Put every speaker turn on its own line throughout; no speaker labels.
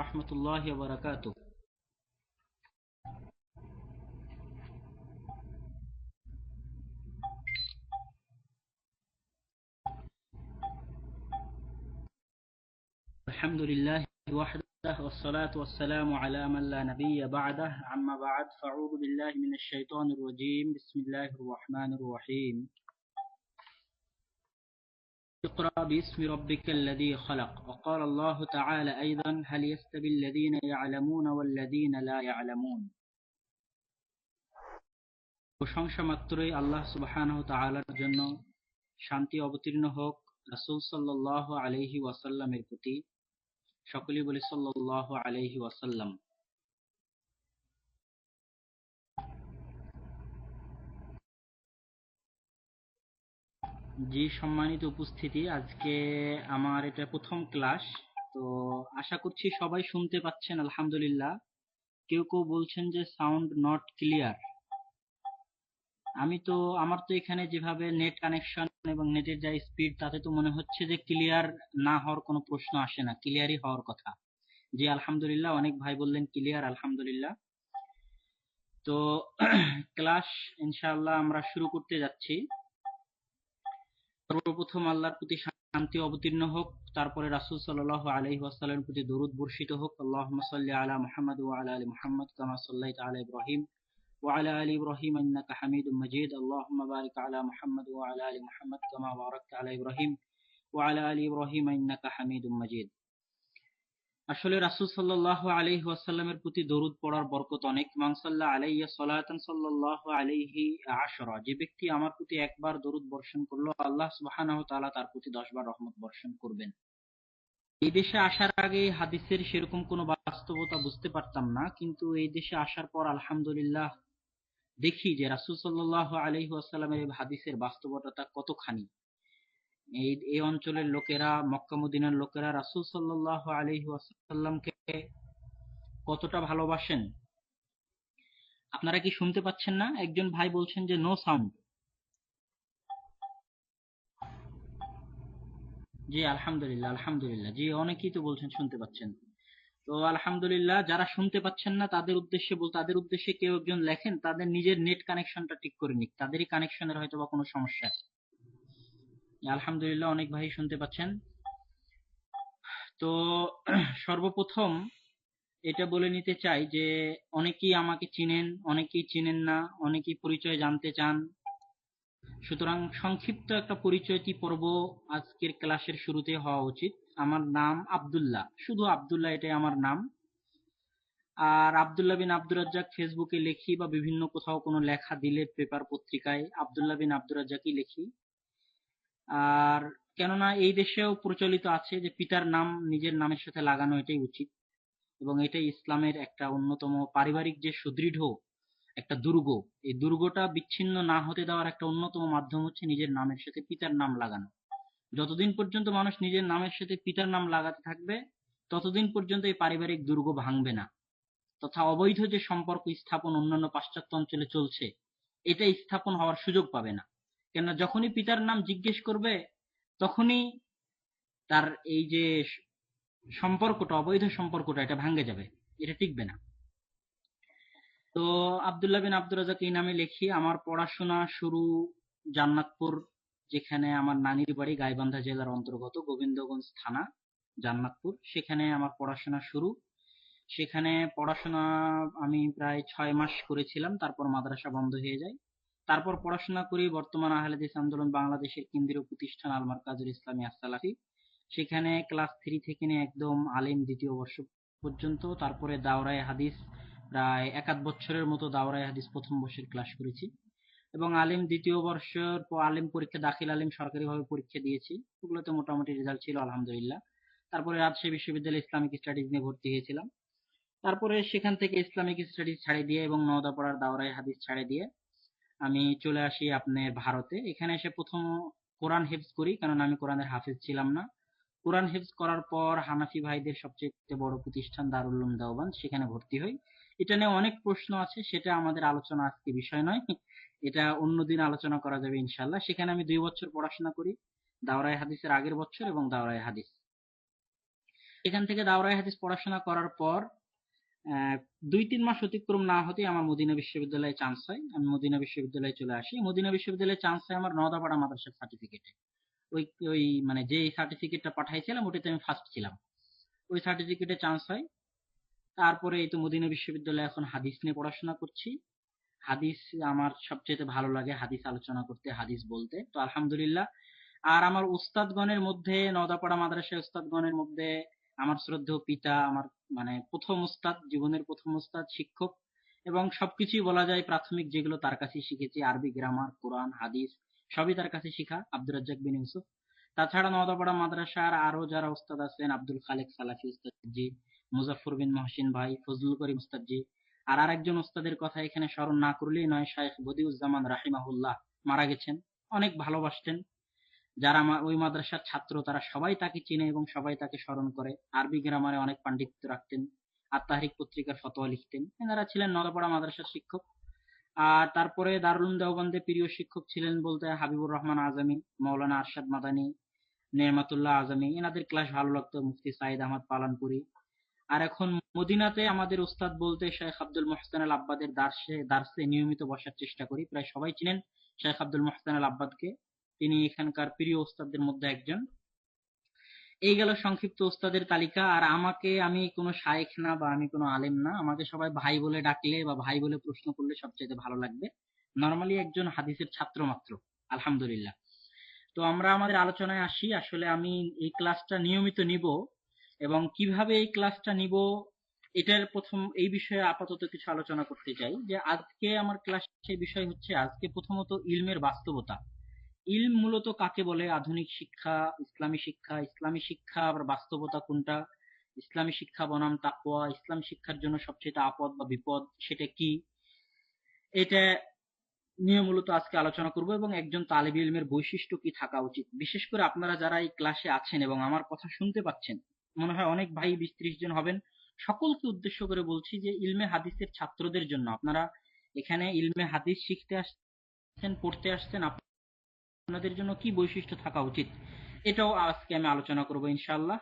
রহমতুল্লাহি ওয়া বারাকাতুহু। আলহামদুলিল্লাহি ওয়াহদাহু ওয়াসসালাতু ওয়াসসালামু আলা মান লা নাবিয়্যা বা'দাহু আম্মা বা'দ ফাআউযু বিল্লাহি মিনাশ শাইতানির রাজীম বিসমিল্লাহির রহমানির রহিম اقرأ باسم ربك الذي خلق وقال الله تعالى أيضا هل يستوي الذين يعلمون والذين لا يعلمون। প্রশংসা মাত্রই আল্লাহ সুবহানাহু ওয়া তাআলার জন্য, শান্তি অবতীর্ণ হোক রাসূল সাল্লাল্লাহু আলাইহি ওয়াসাল্লামের প্রতি। সকলেই বলি সাল্লাল্লাহু আলাইহি ওয়াসাল্লাম। জি, সম্মানিত উপস্থিতি, আজকে আমার এটা প্রথম ক্লাস। তো আশা করছি সবাই শুনতে পাচ্ছেন আলহামদুলিল্লাহ। কেউ কেউ বলছেন যে সাউন্ড নট ক্লিয়ার। আমার তো এখানে যেভাবে নেট কানেকশন এবং নেটের যা স্পিড, তাতে তো মনে হচ্ছে যে ক্লিয়ার না হওয়ার কোনো প্রশ্ন আসে না, ক্লিয়ারই হওয়ার কথা। জি আলহামদুলিল্লাহ, অনেক ভাই বললেন ক্লিয়ার, আলহামদুলিল্লাহ। তো ক্লাস ইনশাআল্লাহ আমরা শুরু করতে যাচ্ছি। সর্বপ্রথম আল্লাহর প্রতি শান্তি অবতীর্ণ হোক, তারপরে রাসূল সাল্লাল্লাহু আলাইহি ওয়াসাল্লামের প্রতি দরুদ বর্ষিত হোক। আল্লাহুম্মা সাল্লি আলা মুহাম্মাদ ওয়া আলা আলি মুহাম্মাদ কামা সাল্লাইতা আলা ইব্রাহিম ওয়া আলা আলি ইব্রাহিম ইন্নাকা হামিদুম মাজিদ। আল্লাহুম্মা বারিক আলা মুহাম্মাদ ওয়া আলা আলি মুহাম্মাদ কামা বারাকতা আলা ইব্রাহিম ওয়া আলা আলি ইব্রাহিম ইন্নাকা হামিদুম মাজিদ। আসলে রাসূল সাল্লাল্লাহু আলাইহি ওয়াসাল্লামের প্রতি দরুদ পড়ার বরকত অনেক। মান সাল্লা আলাইয়া সালাতান সাল্লাল্লাহু আলাইহি আশরা, যে ব্যক্তি আমার প্রতি একবার দরুদ বর্ষণ করলো, আল্লাহ সুবহানাহু ওয়া তাআলা তার প্রতি 10 বার রহমত বর্ষণ করবেন। এই দেশে আসার আগে হাদিসের সেরকম কোনো বাস্তবতা বুঝতে পারতাম না, কিন্তু এই দেশে আসার পর আলহামদুলিল্লাহ দেখি যে রাসূল সাল্লাল্লাহু আলাইহি ওয়াসাল্লামের এই হাদিসের বাস্তবতা কতখানি। এই অঞ্চলের লোকেরা, মক্কা মদিনার লোকেরা রাসূল সাল্লাল্লাহু আলাইহি ওয়াসাল্লামকে কতটা ভালোবাসেন। আপনারা কি শুনতে পাচ্ছেন না? একজন ভাই বলছেন যে নো সাউন্ড। জি আলহামদুলিল্লাহ, আলহামদুলিল্লাহ। জি, অনেকেই তো বলছেন শুনতে পাচ্ছেন। তো আলহামদুলিল্লাহ, যারা শুনতে পাচ্ছেন না তাদের উদ্দেশ্যে কেউ একজন লেখেন তাদের নিজের নেট কানেকশনটা ঠিক করে নিক, তাদেরই কানেকশনের হয়তো বা কোনো সমস্যা। আলহামদুলিল্লাহ, অনেক ভাই শুনতে পাচ্ছেন। তো সর্বপ্রথম এটা বলে নিতে চাই যে অনেকেই আমাকে চিনেন, অনেকেই চিনেন না, অনেকেই পরিচয় জানতে চান। সুতরাং সংক্ষিপ্ত একটা পরিচয়টি পর্ব আজকের ক্লাসের শুরুতে হওয়া উচিত। আমার নাম আব্দুল্লাহ, শুধু আব্দুল্লাহ, এটাই আমার নাম। আর আব্দুল্লাহ বিন আব্দুর রাজ্জাক ফেসবুকে লিখি বা বিভিন্ন কোথাও কোনো লেখা দিলে পেপার পত্রিকায় আব্দুল্লাহ বিন আব্দুর রাজ্জাকই লিখি। আর কেননা এই দেশেও প্রচলিত আছে যে পিতার নাম নিজের নামের সাথে লাগানো, এটাই উচিত এবং এটাই ইসলামের একটা অন্যতম পারিবারিক যে সুদৃঢ় একটা দুর্গ, এই দুর্গটা বিচ্ছিন্ন না হতে দেওয়ার একটা অন্যতম মাধ্যম হচ্ছে নিজের নামের সাথে পিতার নাম লাগানো। যতদিন পর্যন্ত মানুষ নিজের নামের সাথে পিতার নাম লাগাতে থাকবে, ততদিন পর্যন্ত এই পারিবারিক দুর্গ ভাঙবে না, তথা অবৈধ যে সম্পর্ক স্থাপন অন্যান্য পাশ্চাত্য অঞ্চলে চলছে, এটা স্থাপন হওয়ার সুযোগ পাবে না। কেননা যখনই পিতার নাম জিজ্ঞেস করবে, তখনই তার এই যে সম্পর্কটা, অবৈধ সম্পর্কটা, এটা ভাঙে যাবে, এটা টিকবে না। তো আব্দুল্লাহ বিন আব্দুর রাজ্জাক এই নামে লিখি। আমার পড়াশোনা শুরু জান্নাতপুর, যেখানে আমার নানির বাড়ি, গাইবান্ধা জেলার অন্তর্গত গোবিন্দগঞ্জ থানা, জান্নাতপুর, সেখানে আমার পড়াশোনা শুরু। সেখানে পড়াশোনা আমি প্রায় 6 মাস করেছিলাম, তারপর মাদ্রাসা বন্ধ হয়ে যায়। তারপর পড়াশোনা করি বর্তমান আহলে হাদিস আন্দোলন বাংলাদেশের কেন্দ্রীয় প্রতিষ্ঠান আল মারকাজুল ইসলামী আস-সালাফি, সেখানে ক্লাস 3 থেকে নিয়ে একদম আলিম 2য় বর্ষ পর্যন্ত। তারপরে দাওরায়ে হাদিস প্রায় 1.5 বছরের মতো দাওরায়ে হাদিস প্রথম বর্ষের ক্লাস করেছি এবং আলিম 2য় বর্ষের আলিম পরীক্ষা, দাখিল আলিম সরকারিভাবে পরীক্ষা দিয়েছি, ওগুলোতে মোটামুটি রেজাল্ট ছিল আলহামদুলিল্লাহ। তারপরে রাজশাহী বিশ্ববিদ্যালয়ে ইসলামিক স্টাডিজ নিয়ে ভর্তি হয়েছিলাম। তারপরে সেখান থেকে ইসলামিক স্টাডিজ ছাড়ে দিয়ে এবং নওদাপাড়ার দাওরায়ে হাদিস ছাড়ে দিয়ে আমি চলে আসি আপনার ভারতে। এখানে এসে প্রথম কোরআন হিফজ করি, কারণ আমি কোরআনের হাফিজ ছিলাম না। কোরআন হিফজ করার পর হানাফি ভাইদের সবচেয়ে বড় প্রতিষ্ঠান দারুল উলুম দেওবন্দ, সেখানে ভর্তি হই। এটা নিয়ে অনেক প্রশ্ন আছে, সেটা আমাদের আলোচনা আজকে বিষয় নয়, এটা অন্যদিন আলোচনা করা যাবে ইনশাল্লাহ। সেখানে আমি 2 বছর পড়াশোনা করি, দাওরায়ে হাদিসের আগের বছর এবং দাওরায়ে হাদিস। এখান থেকে দাওরায়ে হাদিস পড়াশোনা করার পর 2-3 মাস অতিক্রম না হতেই আমার মদিনা বিশ্ববিদ্যালয়ে চান্স হয়। আমি মদিনা বিশ্ববিদ্যালয়ে চলে আসি। মদিনা বিশ্ববিদ্যালয়ে চান্স হয় আমার নওদাপাড়া মাদ্রাসার সার্টিফিকেটে। ওই ওই মানে যে সার্টিফিকেটটা পাঠাইছিলাম ওটাতে আমি ফার্স্ট ছিলাম। ওই সার্টিফিকেটে চান্স হয়। তারপরে এই তো মদিনা বিশ্ববিদ্যালয়ে এখন হাদিস নিয়ে পড়াশোনা করছি। হাদিস আমার সবচেয়ে ভালো লাগে, হাদিস আলোচনা করতে, হাদিস বলতে। তো আলহামদুলিল্লাহ। আর আমার উস্তাদগণের মধ্যে, নওদাপাড়া মাদ্রাসার উস্তাদগণের মধ্যে আমার শ্রদ্ধেয় পিতা, আমার মানে প্রথম উস্তাদ, জীবনের প্রথম উস্তাদ, শিক্ষক, এবং সবকিছুই বলা যায় প্রাথমিক যেগুলো তার কাছেই শিখেছি, আরবি গ্রামার, কোরআন, হাদিস সবই তার কাছে শিখা, আব্দুর রাজ্জাক বিন ইউসুফ। তাছাড়া নওদাপাড়া মাদ্রাসার আরো যারা উস্তাদ আছেন, আব্দুল খালেক সালাফি উস্তাদজি, মুজাফফর বিন মহসিন ভাই, ফজলুল করিম উস্তাদজি। আর আরেকজন উস্তাদের কথা এখানে স্মরণ না করলেই নয়, শাইখ বদিউজ্জামান রাহিমাহুল্লাহ, মারা গেছেন। অনেক ভালোবাসতেন। যারা ওই মাদ্রাসার ছাত্র তারা সবাই তাকে চিনে এবং সবাই তাকে স্মরণ করে। আরবি গ্রামারে অনেক পাণ্ডিত্য রাখতেন। আত-তাহরিক পত্রিকার ফতোয়া লিখতেন। এনারা ছিলেন নওদাপাড়া মাদ্রাসার শিক্ষক। আর তারপরে দারুল উলুম দেওবন্দে প্রিয় শিক্ষক ছিলেন বলতে হাবিবুর রহমান আজমি, মাওলানা আরশাদ মাদানী, নেমাতুল্লাহ আজমি, এনাদের ক্লাস ভালো লাগতো, মুফতি সাইদ আহমদ পালানপুরি। আর এখন মদিনাতে আমাদের উস্তাদ বলতে শেখ আব্দুল মোহসেন আল আব্বাদের দার্সে নিয়মিত বসার চেষ্টা করি। প্রায় সবাই চিনেন শেখ আব্দুল মোহসেন আল আব্বাদকে। তিনি এখানকার প্রিয় উস্তাদদের মধ্যে একজন। এই গেল সংক্ষিপ্ত উস্তাদের তালিকা। আর আমি কোনো শায়েখ না বা আমি কোনো আলেম না, আমাকে সবাই ভাই বলে ডাকলে বা ভাই বলে প্রশ্ন করলে সবচেয়ে ভালো লাগবে। নরমালি একজন হাদিসের ছাত্র মাত্র, আলহামদুলিল্লাহ। তো আমরা আমাদের আলোচনায় আসি। আসলে আমি এই ক্লাসটা নিয়মিত নিব এবং কিভাবে এই ক্লাসটা নিব এটার প্রথম এই বিষয়ে আপাতত কিছু আলোচনা করতে চাই। যে আজকে আমার ক্লাসের বিষয় হচ্ছে, আজকে প্রথমত ইলমের বাস্তবতা। ইলম মূলত কাকে বলে, আধুনিক শিক্ষা, ইসলামী শিক্ষা, ইসলামী শিক্ষা আবার বাস্তবতা কোনটা, ইসলামী শিক্ষা বনাম তাকওয়া, ইসলাম শিক্ষার জন্য সবচেয়ে আপদ বা বিপদ সেটা কি, এটা নিয়ে মূলত আজকে আলোচনা করব। এবং একজন তালেব ইলমের বৈশিষ্ট্য কি থাকা উচিত, বিশেষ করে আপনারা যারা এই ক্লাসে আছেন এবং আমার কথা শুনতে পাচ্ছেন, মনে হয় অনেক ভাই 20-30 জন হবেন। সকলকে উদ্দেশ্য করে বলছি যে ইলমে হাদিসের ছাত্রদের জন্য, আপনারা এখানে ইলমে হাদিস শিখতে আসছেন, পড়তে আসছেন, আপনাদের জন্য কি বৈশিষ্ট্য থাকা উচিত এটাও আজকে আমি আলোচনা করব ইনশাআল্লাহ।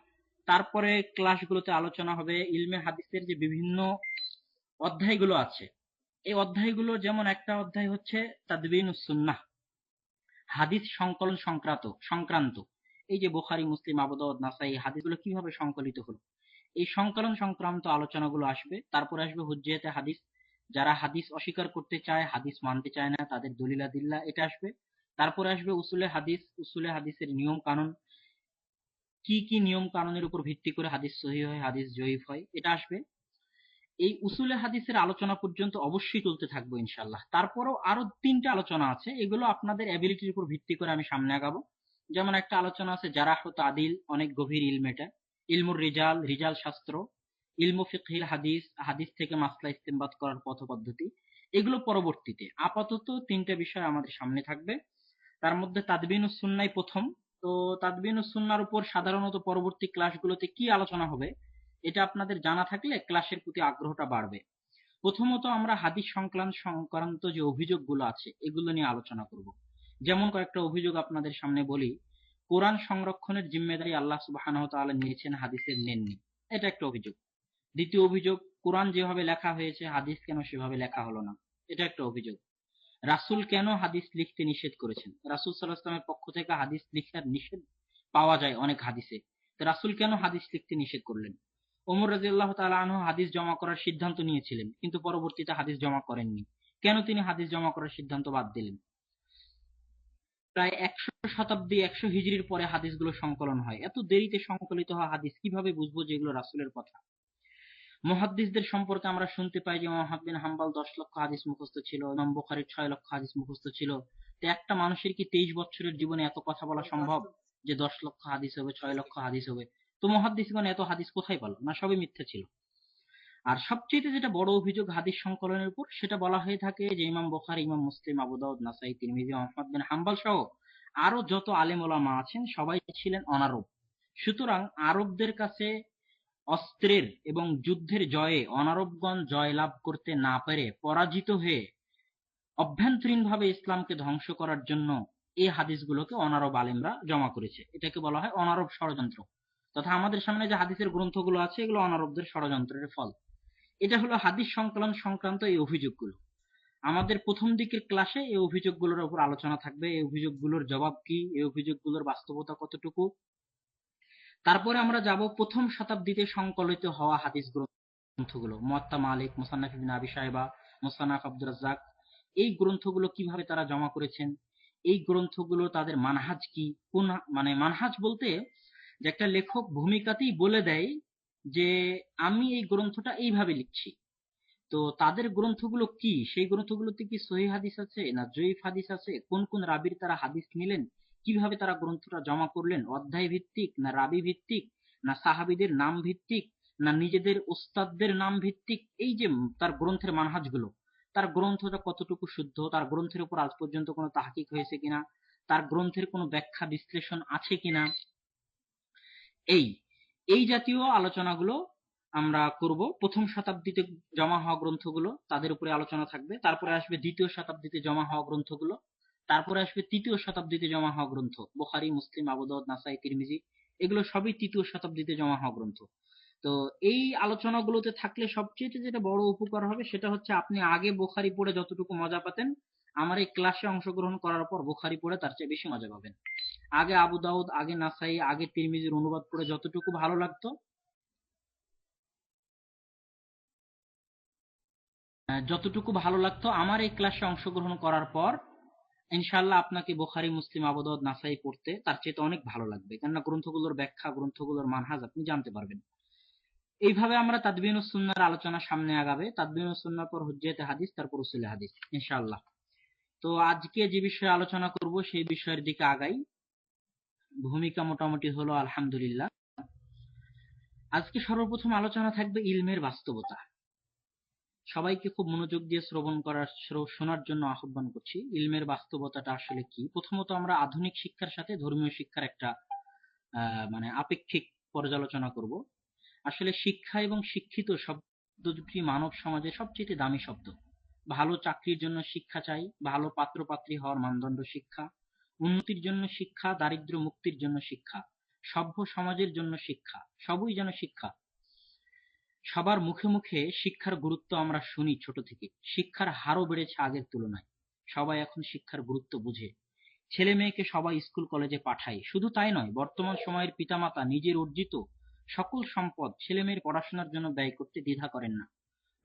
তারপরে ক্লাসগুলোতে আলোচনা হবে ইলমে হাদিসের যে বিভিন্ন অধ্যায়গুলো আছে। এই অধ্যায়গুলো যেমন একটা অধ্যায় হচ্ছে তাদবিনুস সুন্নাহ, হাদিস সংকলন সংক্রান্ত। এই যে বুখারী, মুসলিম, আবু দাউদ, নাসাই হাদিসগুলো কিভাবে সংকলিত হলো, এই সংকলন সংক্রান্ত আলোচনাগুলো আসবে। তারপরে আসবে হুজ্জিয়াতে হাদিস, যারা হাদিস অস্বীকার করতে চায়, হাদিস মানতে চায় না, তাদের দলিল আদিল্লাহ, এটা আসবে। তারপরে আসবে উসুলে হাদিস, উসুলে হাদিসের নিয়ম কানুন, কি কি নিয়ম কানুনের উপর ভিত্তি করে হাদিস সহিহ হয়, হাদিস জয়ীফ হয়, এটা আসবে। এই উসুলে হাদিসের আলোচনা পর্যন্ত অবশ্যই চলতে থাকবো ইনশাল্লাহ। তারপরও আরো 3টা আলোচনা আছে, এগুলো আপনাদের অ্যাবিলিটির উপর ভিত্তি করে আমি সামনে আগাবো। যেমন একটা আলোচনা আছে জারাহ ও তাদিল, অনেক গভীর ইলম এটা। ইলমুর রিজাল, রিজাল শাস্ত্র। ইলমু ফিকহিল হাদিস, হাদিস থেকে মাসলা ইস্তেমবাদ করার পথ পদ্ধতি। এগুলো পরবর্তীতে। আপাতত 3টা বিষয় আমাদের সামনে থাকবে। তার মধ্যে তাদবিনুস সুন্নাহ প্রথম। তো তাদবিনুস সুন্নাহর উপর সাধারণত পরবর্তী ক্লাসগুলোতে কি আলোচনা হবে এটা আপনাদের জানা থাকলে ক্লাসের প্রতি আগ্রহটা বাড়বে। প্রথমত আমরা হাদিস সংক্রান্ত যে অভিযোগগুলো আছে এগুলো নিয়ে আলোচনা করব। যেমন কয়েকটা অভিযোগ আপনাদের সামনে বলি। কোরআন সংরক্ষণের জিম্মেদারি আল্লাহ সুবহানাহু ওয়া তাআলা নিয়েছেন, হাদিসের নেননি, এটা একটা অভিযোগ। দ্বিতীয় অভিযোগ, কোরআন যেভাবে লেখা হয়েছে হাদিস কেন সেভাবে লেখা হলো না, এটা একটা অভিযোগ। রাসূল কেন হাদিস লিখতে নিষেধ করেছেন, রাসূল সাল্লাল্লাহু আলাইহি ওয়াসাল্লামের পক্ষ থেকে হাদিস লিখার নিষেধ পাওয়া যায় অনেক হাদিসে, তো রাসূল কেন হাদিস লিখতে নিষেধ করলেন। ওমর রাদিয়াল্লাহু তাআলা আনহু হাদিস জমা করার সিদ্ধান্ত নিয়েছিলেন কিন্তু পরবর্তীতে হাদিস জমা করেননি, কেন তিনি হাদিস জমা করার সিদ্ধান্ত বাদ দিলেন। প্রায় 100 শতাব্দী, 100 হিজরির পরে হাদিসগুলো সংকলন হয়। এত দেরিতে সংকলিত হওয়া হাদিস কিভাবে বুঝবো যে এগুলো রাসূলের কথা। মুহাদ্দিসদের সম্পর্কে আমরা শুনতে পাই যে ইমাম আহমদ বিন হাম্বল 10 লক্ষ হাদিস মুখস্থ ছিল, ইমাম বুখারীর 6 লক্ষ হাদিস মুখস্থ ছিল। তো একটা মানুষের কি 23 বছরের জীবনে এত কথা বলা সম্ভব যে 10 লক্ষ হাদিস হবে, 6 লক্ষ হাদিস হবে? তো মুহাদ্দিসগণ এত হাদিস কোথায় পেল? না সবই মিথ্যা ছিল। আর সবচেয়ে যেটা বড় অভিযোগ হাদিস সংকলনের উপর, সেটা বলা হয়ে থাকে যে ইমাম বুখারী, ইমাম মুসলিম, আবু দাউদ, নাসাই, তিরমিজি, আহমদ বিন হাম্বল সহ আরো যত আলেম ওলামা আছেন সবাই ছিলেন অনারব। সুতরাং আরবদের কাছে অস্ত্রের এবং যুদ্ধের জয়ে অনারবগণ জয়লাভ করতে না পেরে পরাজিত হয়ে অভ্যন্তরীণভাবে ইসলামকে ধ্বংস করার জন্য এই হাদিসগুলোকে অনারব আলেমরা জমা করেছে। এটাকে বলা হয় অনারব ষড়যন্ত্র। তথা আমাদের সামনে যে হাদিসের গ্রন্থগুলো আছে এগুলো অনারবদের ষড়যন্ত্রের ফল। এটা হলো হাদিস সংকলন সংক্রান্ত এই অভিযোগগুলো। আমাদের প্রথম দিকের ক্লাসে এই অভিযোগগুলোর উপর আলোচনা থাকবে, এই অভিযোগগুলোর জবাব কি, এই অভিযোগগুলোর বাস্তবতা কতটুকু। তারপরে আমরা যাব প্রথম শতাব্দীতে সংকলিত হওয়া হাদিস গ্রন্থগুলো, মুয়াত্তা মালিক, মুসান্নাফ ইবনে আবি শাইবা, মুসান্নাফ আব্দুর রাজ্জাক, এই গ্রন্থগুলো কিভাবে তারা জমা করেছেন, এই গ্রন্থগুলো তাদের মানহাজ কি, কোন মানে মানহাজ বলতে যে একটা লেখক ভূমিকাতেই বলে দেয় যে আমি এই গ্রন্থটা এইভাবে লিখছি। তো তাদের গ্রন্থগুলো কি, সেই গ্রন্থগুলোতে কি সহিহ হাদিস আছে না জয়ীফ হাদিস আছে, কোন কোন রাবির তারা হাদিস নিলেন, কিভাবে তারা গ্রন্থটা জমা করলেন, অধ্যায় ভিত্তিক না রাবি ভিত্তিক না সাহাবীদের নাম ভিত্তিক না নিজেদের ওস্তাদদের নাম ভিত্তিক, এই যে তার গ্রন্থের মানহাজগুলো, তার গ্রন্থটা কতটুকু শুদ্ধ, তার গ্রন্থের উপর আজ পর্যন্ত কোনো তাহকিক হয়েছে কিনা, তার গ্রন্থের কোনো ব্যাখ্যা বিশ্লেষণ আছে কিনা, এই এই জাতীয় আলোচনাগুলো আমরা করব। প্রথম শতাব্দীতে জমা হওয়া গ্রন্থগুলো তাদের উপরে আলোচনা থাকবে, তারপরে আসবে দ্বিতীয় শতাব্দীতে জমা হওয়া গ্রন্থগুলো, তারপরে আসবে তৃতীয় শতাব্দীতে জমা হওয়া গ্রন্থ, বুখারী, মুসলিম, আবু দাউদ, নাসাই, তিরমিজি, এগুলো সবই তৃতীয় শতাব্দীতে জমা হওয়া গ্রন্থ। তো এই আলোচনাগুলোতে থাকলে সবচেয়ে যেটা বড় উপকার হবে সেটা হচ্ছে আপনি আগে বুখারী পড়ে যতটুকু মজা পেতেন, আমার এই ক্লাসে অংশগ্রহণ করার পর বুখারী পড়ে তার চেয়ে বেশি মজা পাবেন। আগে আবু দাউদ, আগে নাসাই, আগে তিরমিজির অনুবাদ পড়ে যতটুকু ভালো লাগতো, আমার এই ক্লাসে অংশগ্রহণ করার পর ইনশাআল্লাহ আপনাকে বুখারী, মুসলিম, আবু দাউদ, নাসাই পড়তে তার চেয়ে অনেক ভালো লাগবে, কেননা গ্রন্থগুলোর ব্যাখ্যা, গ্রন্থগুলোর মানহাজ আপনি জানতে পারবেন। এইভাবে আমরা তাদবিনুস সুন্নাহর আলোচনা সামনে আগাবে, তাদবিনুস সুন্নাহর পর হুজ্জাতে হাদিস, তারপর উসুলে হাদিস ইনশাআল্লাহ। তো আজকে যে বিষয়ে আলোচনা করব সেই বিষয়ের দিকে আগাই। ভূমিকা মোটামুটি হলো আলহামদুলিল্লাহ। আজকে সর্বপ্রথম আলোচনা থাকবে ইলমের বাস্তবতা। সবাইকে খুব মনোযোগ দিয়ে শোনার জন্য আহ্বান করছি। ইলমের বাস্তবতাটা আসলে কি? প্রথমত আমরা আধুনিক শিক্ষার সাথে ধর্মীয় শিক্ষার একটা মানে আপেক্ষিক পর্যালোচনা করব। আসলে শিক্ষা এবং শিক্ষিত শব্দ দুটি মানব সমাজের সবচেয়ে দামি শব্দ। ভালো চাকরির জন্য শিক্ষা চাই, ভালো পাত্র পাত্রী হওয়ার মানদণ্ড শিক্ষা, উন্নতির জন্য শিক্ষা, দারিদ্র মুক্তির জন্য শিক্ষা, সভ্য সমাজের জন্য শিক্ষা, সবই যেন শিক্ষা। সবার মুখে মুখে শিক্ষার গুরুত্ব আমরা শুনি ছোট থেকে, শিক্ষার হারও বেড়েছে আগের তুলনায়, সবাই এখন শিক্ষার গুরুত্ব বুঝে, ছেলে মেয়েকে সবাই স্কুল কলেজে পাঠায়। শুধু তাই নয়, বর্তমান সময়ের পিতামাতা নিজের অর্জিত সকল সম্পদ ছেলে মেয়ের পড়াশোনার জন্য ব্যয় করতে দ্বিধা করেন না।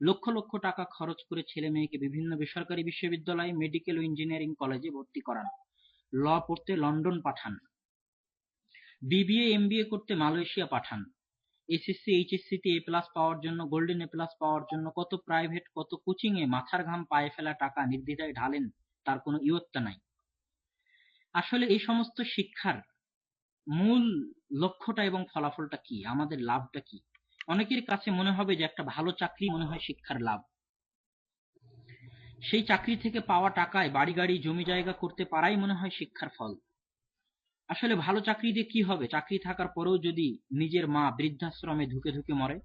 লক্ষ লক্ষ টাকা খরচ করে ছেলে মেয়েকে বিভিন্ন বেসরকারি বিশ্ববিদ্যালয়, মেডিকেল ও ইঞ্জিনিয়ারিং কলেজে ভর্তি করান, ল পড়তে লন্ডন পাঠান, বিবিএ এমবিএ করতে মালয়েশিয়া পাঠান, এসএসসি এইচএসসি তে এ প্লাস পাওয়ার জন্য, গোল্ডেন এ প্লাস পাওয়ার জন্য কত প্রাইভেট, কত কোচিং এ মাথার ঘাম পায়ে ফেলা টাকা নির্দ্বিধায় ঢালেন, তার কোনো ইয়ত্তা নাই। আসলে এই সমস্ত শিক্ষার মূল লক্ষ্যটা এবং ফলাফলটা কি, আমাদের লাভটা কি? অনেকের কাছে মনে হবে যে একটা ভালো চাকরি মনে হয় শিক্ষার লাভ, সেই চাকরি থেকে পাওয়া টাকায় বাড়ি গাড়ি জমি জায়গা করতে পারাই মনে হয় শিক্ষার ফল। আসলে ভালো চাকরি দিয়ে কি হবে? চাকরি থাকার পরেও যদি নিজের মা বৃদ্ধাশ্রমে ধুকে ধুকে মরে,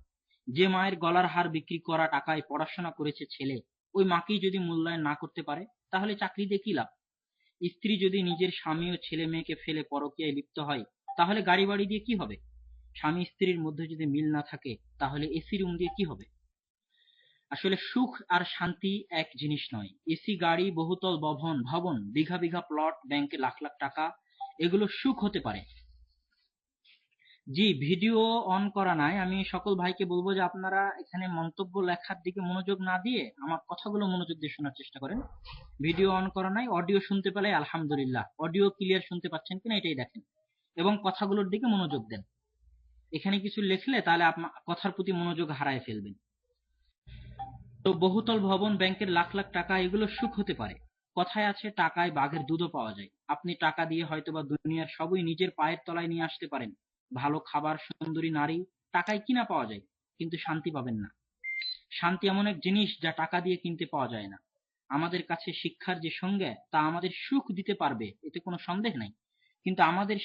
যে মায়ের গলার হার বিক্রি করা টাকায় পড়াশোনা করেছে ছেলে, ওই মাকেই যদি মূল্যায়ন না করতে পারে, তাহলে চাকরি দিয়ে কি লাভ? স্ত্রী যদি নিজের স্বামী ও ছেলে মেয়েকে ফেলে পরকীয়ায় লিপ্ত হয়, তাহলে গাড়ি বাড়ি দিয়ে কি হবে? স্বামী স্ত্রীর মধ্যে যদি মিল না থাকে, তাহলে এসি রুম দিয়ে কি হবে? আসলে সুখ আর শান্তি এক জিনিস নয়। এসি গাড়ি, বহুতল ভবন, বিঘা বিঘা প্লট, ব্যাংকে লাখ লাখ টাকা, এগুলো সুখ হতে পারে। জি, ভিডিও অন করা নাই। আমি সকল ভাইকে বলবো যে আপনারা এখানে মন্তব্য লেখার দিকে মনোযোগ না দিয়ে আমার কথাগুলো মনোযোগ দিয়ে শোনার চেষ্টা করেন। ভিডিও অন করা নাই, অডিও শুনতে পেলে আলহামদুলিল্লাহ, অডিও ক্লিয়ার শুনতে পাচ্ছেন কিনা এটাই দেখেন, এবং কথাগুলোর দিকে মনোযোগ দেন। এখানে কিছু লিখলে তাহলে আপনার কথার প্রতি মনোযোগ হারায় ফেলবেন। তো বহুতল ভবন, ব্যাংকের লাখ লাখ টাকা, এগুলো সুখ হতে পারে। কথায় আছে টাকায় বাঘের দুধও পাওয়া যায়। আপনি টাকা দিয়ে হয়তোবা দুনিয়ার সবই নিজের পায়ের তলায় নিয়ে আসতে পারেন, ভালো খাবার, সুন্দরী নারী, টাকায় কিনা পাওয়া যায়, কিন্তু শান্তি পাবেন না। শান্তি এমন এক জিনিস যা টাকা দিয়ে কিনতে পাওয়া যায় না। আমাদের কাছে শিক্ষার যে সংজ্ঞা, তা আমাদের সুখ দিতে পারবে, এতে কোনো সন্দেহ নাই, কিন্তু আমাদের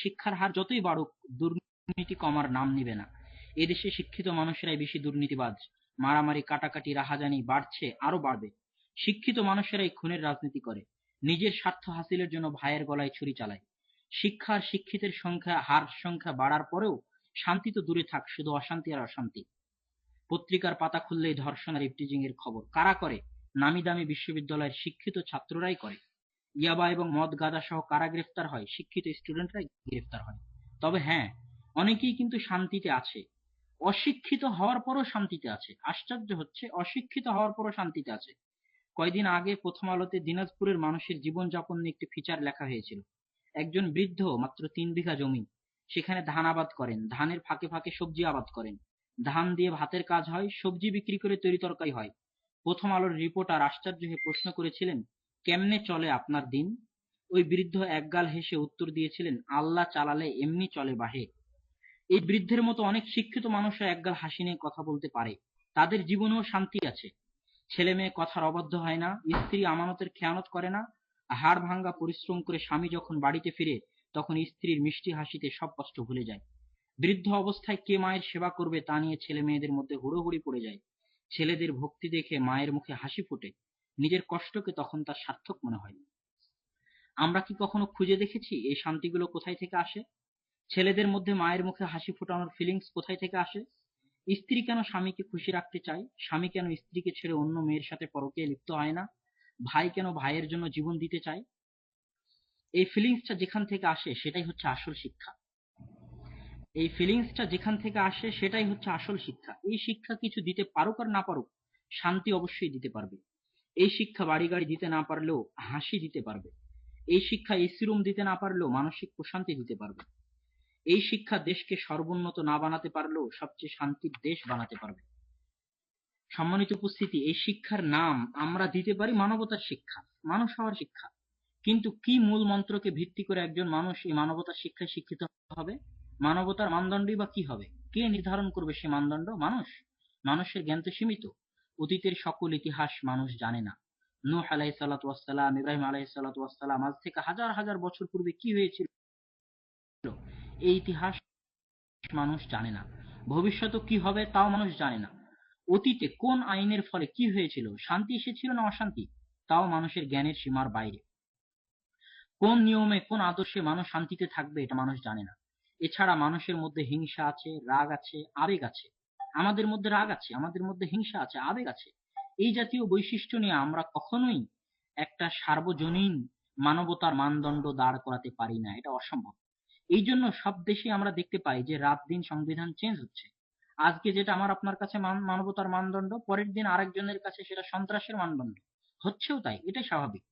শিক্ষার হার যতই বাড়ুক, দুর্নীতি কমার নাম নিবে না। এদেশে শিক্ষিত মানুষেরাই বেশি দুর্নীতিবাজ, মারামারি, কাটাকাটি, রাহাজানি বাড়ছে, আরো বাড়বে। শিক্ষিত মানুষেরাই খুনের রাজনীতি করে, নিজের স্বার্থ হাসিলের জন্য ভাইয়ের গলায় ছুরি চালায়। শিক্ষার শিক্ষিতের হার সংখ্যা বাড়ার পরেও শান্তি তো দূরে থাক, শুধু অশান্তি আর অশান্তি। পত্রিকার পাতা খুললেই ধর্ষণ আর ইফটিজিং এর খবর। কারা করে? নামি দামি বিশ্ববিদ্যালয়ের শিক্ষিত ছাত্ররাই করে। ইয়াবা এবং মদ গাঁজা সহ কারা গ্রেফতার হয়? শিক্ষিত স্টুডেন্টরাই গ্রেফতার হয়। তবে হ্যাঁ, অনেকেই কিন্তু শান্তিতে আছে, অশিক্ষিত হওয়ার পরও শান্তিতে আছে। আশ্চর্য হচ্ছে, অশিক্ষিত হওয়ার পরও শান্তিতে আছে। কয়দিন আগে প্রথম আলোতে দিনাজপুরের মানুষের জীবনযাপন নিয়ে একটি ফিচার লেখা হয়েছিল। একজন বৃদ্ধ মাত্র 3 বিঘা জমি, সেখানে ধান আবাদ করেন, ধানের ফাঁকে ফাঁকে সবজি আবাদ করেন, ধান দিয়ে ভাতের কাজ হয়, সবজি বিক্রি করে তরি তরকারি হয়। প্রথম আলোর রিপোর্টার আশ্চর্য হয়ে প্রশ্ন করেছিলেন, কেমনে চলে আপনার দিন? ওই বৃদ্ধ একগাল হেসে উত্তর দিয়েছিলেন, আল্লাহ চালালে এমনি চলে বাহে। এই বৃদ্ধের মতো অনেক শিক্ষিত মানুষরা একগাল হাসি নিয়ে কথা বলতে পারে, তাদের জীবনেও শান্তি আছে। ছেলে মেয়ে কথার অবাধ্য হয় না, স্ত্রী আমানতের খেয়ানত করে না, হাড় ভাঙ্গা পরিশ্রম করে স্বামী যখন বাড়িতে ফিরে তখন স্ত্রীর মিষ্টি হাসিতে সব কষ্ট ভুলে যায়। বৃদ্ধ অবস্থায় কে মায়ের সেবা করবে তা নিয়ে ছেলে মেয়েদের মধ্যে হুড়োহুড়ি পড়ে যায়। ছেলেদের ভক্তি দেখে মায়ের মুখে হাসি ফোটে, নিজের কষ্টকে তখন তার সার্থক মনে হয়। আমরা কি কখনো খুঁজে দেখেছি এই শান্তিগুলো কোথায় থেকে আসে? ছেলেদের মধ্যে মায়ের মুখে হাসি ফোটানোর ফিলিংস কোথায় থেকে আসে? স্ত্রী কেন স্বামীকে খুশি রাখতে চায়? স্বামী কেন স্ত্রীকে ছেড়ে অন্য মেয়ের সাথে পরকীয়ায় লিপ্ত হয় না? ভাই কেন ভাইয়ের জন্য জীবন দিতে চায়? এই ফিলিংসটা যেখান থেকে আসে সেটাই হচ্ছে আসল শিক্ষা। এই ফিলিংসটা যেখান থেকে আসে সেটাই হচ্ছে আসল শিক্ষা। এই শিক্ষা কিছু দিতে পারুক আর না পারুক, শান্তি অবশ্যই দিতে পারবে। এই শিক্ষা বাড়ি গাড়ি দিতে না পারলেও হাসি দিতে পারবে। এই শিক্ষা এসি রুম দিতে না পারলেও মানসিক প্রশান্তি দিতে পারবে। এই শিক্ষা দেশকে সর্বোন্নত না বানাতে পারলেও সবচেয়ে শান্তির দেশ বানাতে পারবে। সম্মানিত উপস্থিতি, এই শিক্ষার নাম আমরা দিতে পারি মানবতার শিক্ষা, মানুষ হওয়ার শিক্ষা। কিন্তু কি মূল মন্ত্রকে ভিত্তি করে একজন মানুষ এই মানবতার শিক্ষায় শিক্ষিত হবে? মানবতার মানদণ্ডই বা কি হবে? কে নির্ধারণ করবে সে মানদণ্ড? মানুষ। মানুষের জ্ঞান তো সীমিত। অতীতের সকল ইতিহাস মানুষ জানে না। নূহ আলাইহিস সালাতু ওয়াস সালাম, ইব্রাহিম আলাইহিস সালাতু ওয়াস সালাম, আজ থেকে হাজার হাজার বছর পূর্বে কি হয়েছিল এই ইতিহাস মানুষ জানে না। ভবিষ্যতে কি হবে তাও মানুষ জানে না। অতীতে কোন আইনের ফলে কি হয়েছিল, শান্তি এসেছিল না অশান্তি, তাও মানুষের জ্ঞানের সীমার বাইরে। কোন নিয়মে কোন আদর্শে মানুষ শান্তিতে থাকবে এটা মানুষ জানে না। এছাড়া মানুষের মধ্যে হিংসা আছে, রাগ আছে, আবেগ আছে। আমাদের মধ্যে রাগ আছে, আমাদের মধ্যে হিংসা আছে, আবেগ আছে। এই জাতীয় বৈশিষ্ট্য নিয়ে আমরা কখনোই একটা সার্বজনীন মানবতার মানদণ্ড দাঁড় করাতে পারি না, এটা অসম্ভব। এই জন্য সব দেশে আমরা দেখতে পাই যে রাত দিন সংবিধান চেঞ্জ হচ্ছে। আজকে যেটা আমার আপনার কাছে মানবতার মানদণ্ড, পরের দিন আরেকজনের কাছে সেটা সন্ত্রাসের মানদণ্ড। হচ্ছেও তাই, এটাই স্বাভাবিক।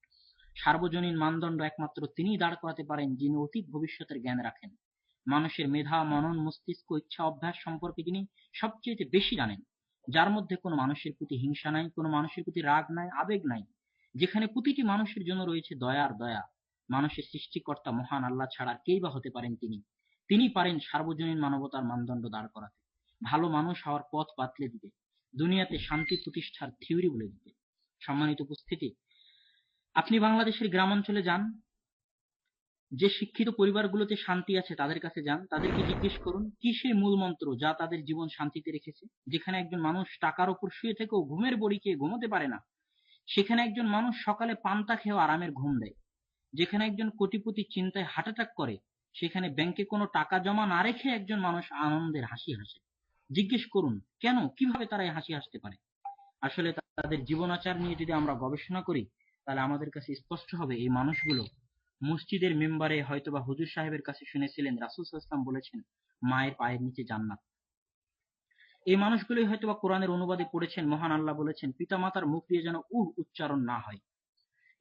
সার্বজনীন মানদণ্ড একমাত্র তিনিই দাঁড় করাতে পারেন যিনি অতীত ভবিষ্যতের জ্ঞান রাখেন। মানুষের মেধা, মনন, মস্তিষ্ক, ইচ্ছা, অভ্যাস সম্পর্কে যিনি সবচেয়ে বেশি জানেন। যার মধ্যে কোনো মানুষের প্রতি হিংসা নাই, কোনো মানুষের প্রতি রাগ নাই, আবেগ নাই। যেখানে প্রতিটি মানুষের জন্য রয়েছে দয়া আর দয়া। মানুষের সৃষ্টিকর্তা মহান আল্লাহ ছাড়া কেই বা হতে পারেন তিনি। তিনি পারেন সার্বজনীন মানবতার মানদণ্ড দাঁড় করাতে, ভালো মানুষ হওয়ার পথ বাতলে দিতে, দুনিয়াতে শান্তি প্রতিষ্ঠার থিওরি বলে দিতে। সম্মানিত উপস্থিতি, আপনি বাংলাদেশের গ্রামাঞ্চলে যান, যে শিক্ষিত পরিবারগুলোতে শান্তি আছে তাদের কাছে যান, তাদেরকে জিজ্ঞেস করুন কি সেই মূল মন্ত্র যা তাদের জীবন শান্তিতে রেখেছে। যেখানে একজন মানুষ টাকার উপর শুয়ে থেকেও ঘুমের বড়ি খেয়ে ঘুমোতে পারে না, সেখানে একজন মানুষ সকালে পান্তা খেয়েও আরামের ঘুম দেয়। যেখানে একজন কোটিপতি চিন্তায় হার্ট অ্যাটাক করে, সেখানে ব্যাংকে কোনো টাকা জমা না রেখে একজন মানুষ আনন্দের হাসি হাসে। জিজ্ঞেস করুন কেন, কিভাবে তারা এই হাসি হাসতে পারে। আসলে তাদের জীবনাচার নিয়ে যদি আমরা গবেষণা করি, তাহলে আমাদের কাছে স্পষ্ট হবে এই মানুষগুলো মসজিদের মেম্বারে হয়তোবা হুজুর সাহেবের কাছে শুনেছিলেন রাসূল সাল্লাল্লাহু আলাইহি ওয়াসাল্লাম বলেছেন মায়ের পায়ের নিচে জান্নাত। এই মানুষগুলোই হয়তোবা কোরআনের অনুবাদে পড়েছেন মহান আল্লাহ বলেছেন পিতামাতার মুখ দিয়ে যেন উচ্চারণ না হয়।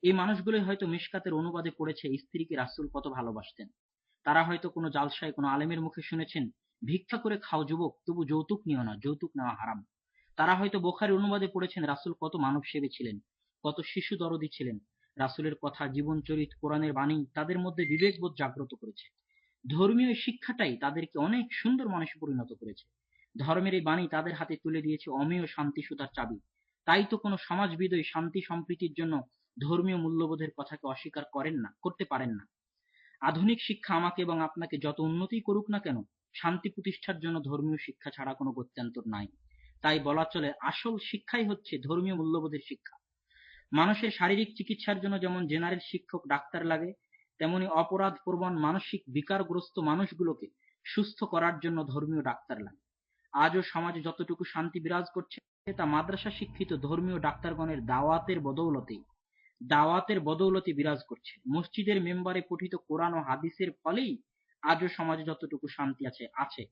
এই মানুষগুলোই হয়তো মিশকাতের অনুবাদে পড়েছে স্ত্রীকে রাসূল কত ভালোবাসতেন। তারা হয়তো কোনো জালসায় কোনো আলেমের মুখে শুনেছেন ভিক্ষা করে খাও যুবক, তবু যৌতুক নিও না, যৌতুক নেওয়া হারাম। তারা হয়তো বুখারীর অনুবাদে পড়েছেন রাসূল কত মানবসেবী ছিলেন, কত শিশু দরদী ছিলেন। রাসূলের কথা, জীবন চরিত, কোরআনের বাণী তাদের মধ্যে বিবেকবোধ জাগ্রত করেছে। ধর্মীয় শিক্ষাটাই তাদেরকে অনেক সুন্দর মানুষে পরিণত করেছে। ধর্মের এই বাণী তাদের হাতে তুলে দিয়েছে অমেয় শান্তি সুতার চাবি। তাই তো কোনো সমাজবিদই শান্তি সম্প্রীতির জন্য ধর্মীয় মূল্যবোধের কথাকে অস্বীকার করেন না, করতে পারেন না। আধুনিক শিক্ষা আমাকে এবং আপনাকে যত উন্নতি করুক না কেন, শান্তি প্রতিষ্ঠার জন্য ধর্মীয় শিক্ষা ছাড়া কোনো গত্যন্তর নাই। তাই বলা চলে আসল শিক্ষাই হচ্ছে ধর্মীয় মূল্যবোধের শিক্ষা। মানুষের শারীরিক চিকিৎসার জন্য যেমন জেনারেল শিক্ষক ডাক্তার লাগে, তেমনি অপরাধ প্রবণ মানসিক বিকারগ্রস্ত মানুষগুলোকে সুস্থ করার জন্য ধর্মীয় ডাক্তার লাগে। আজও সমাজে যতটুকু শান্তি বিরাজ করছে তা মাদ্রাসা শিক্ষিত ধর্মীয় ডাক্তারগণের দাওয়াতের বদৌলতে বিরাজ করছে। মসজিদের মেম্বারে পঠিত কোরআন ও হাদিসের ফলেই আজও সমাজে যতটুকু শান্তি আছে।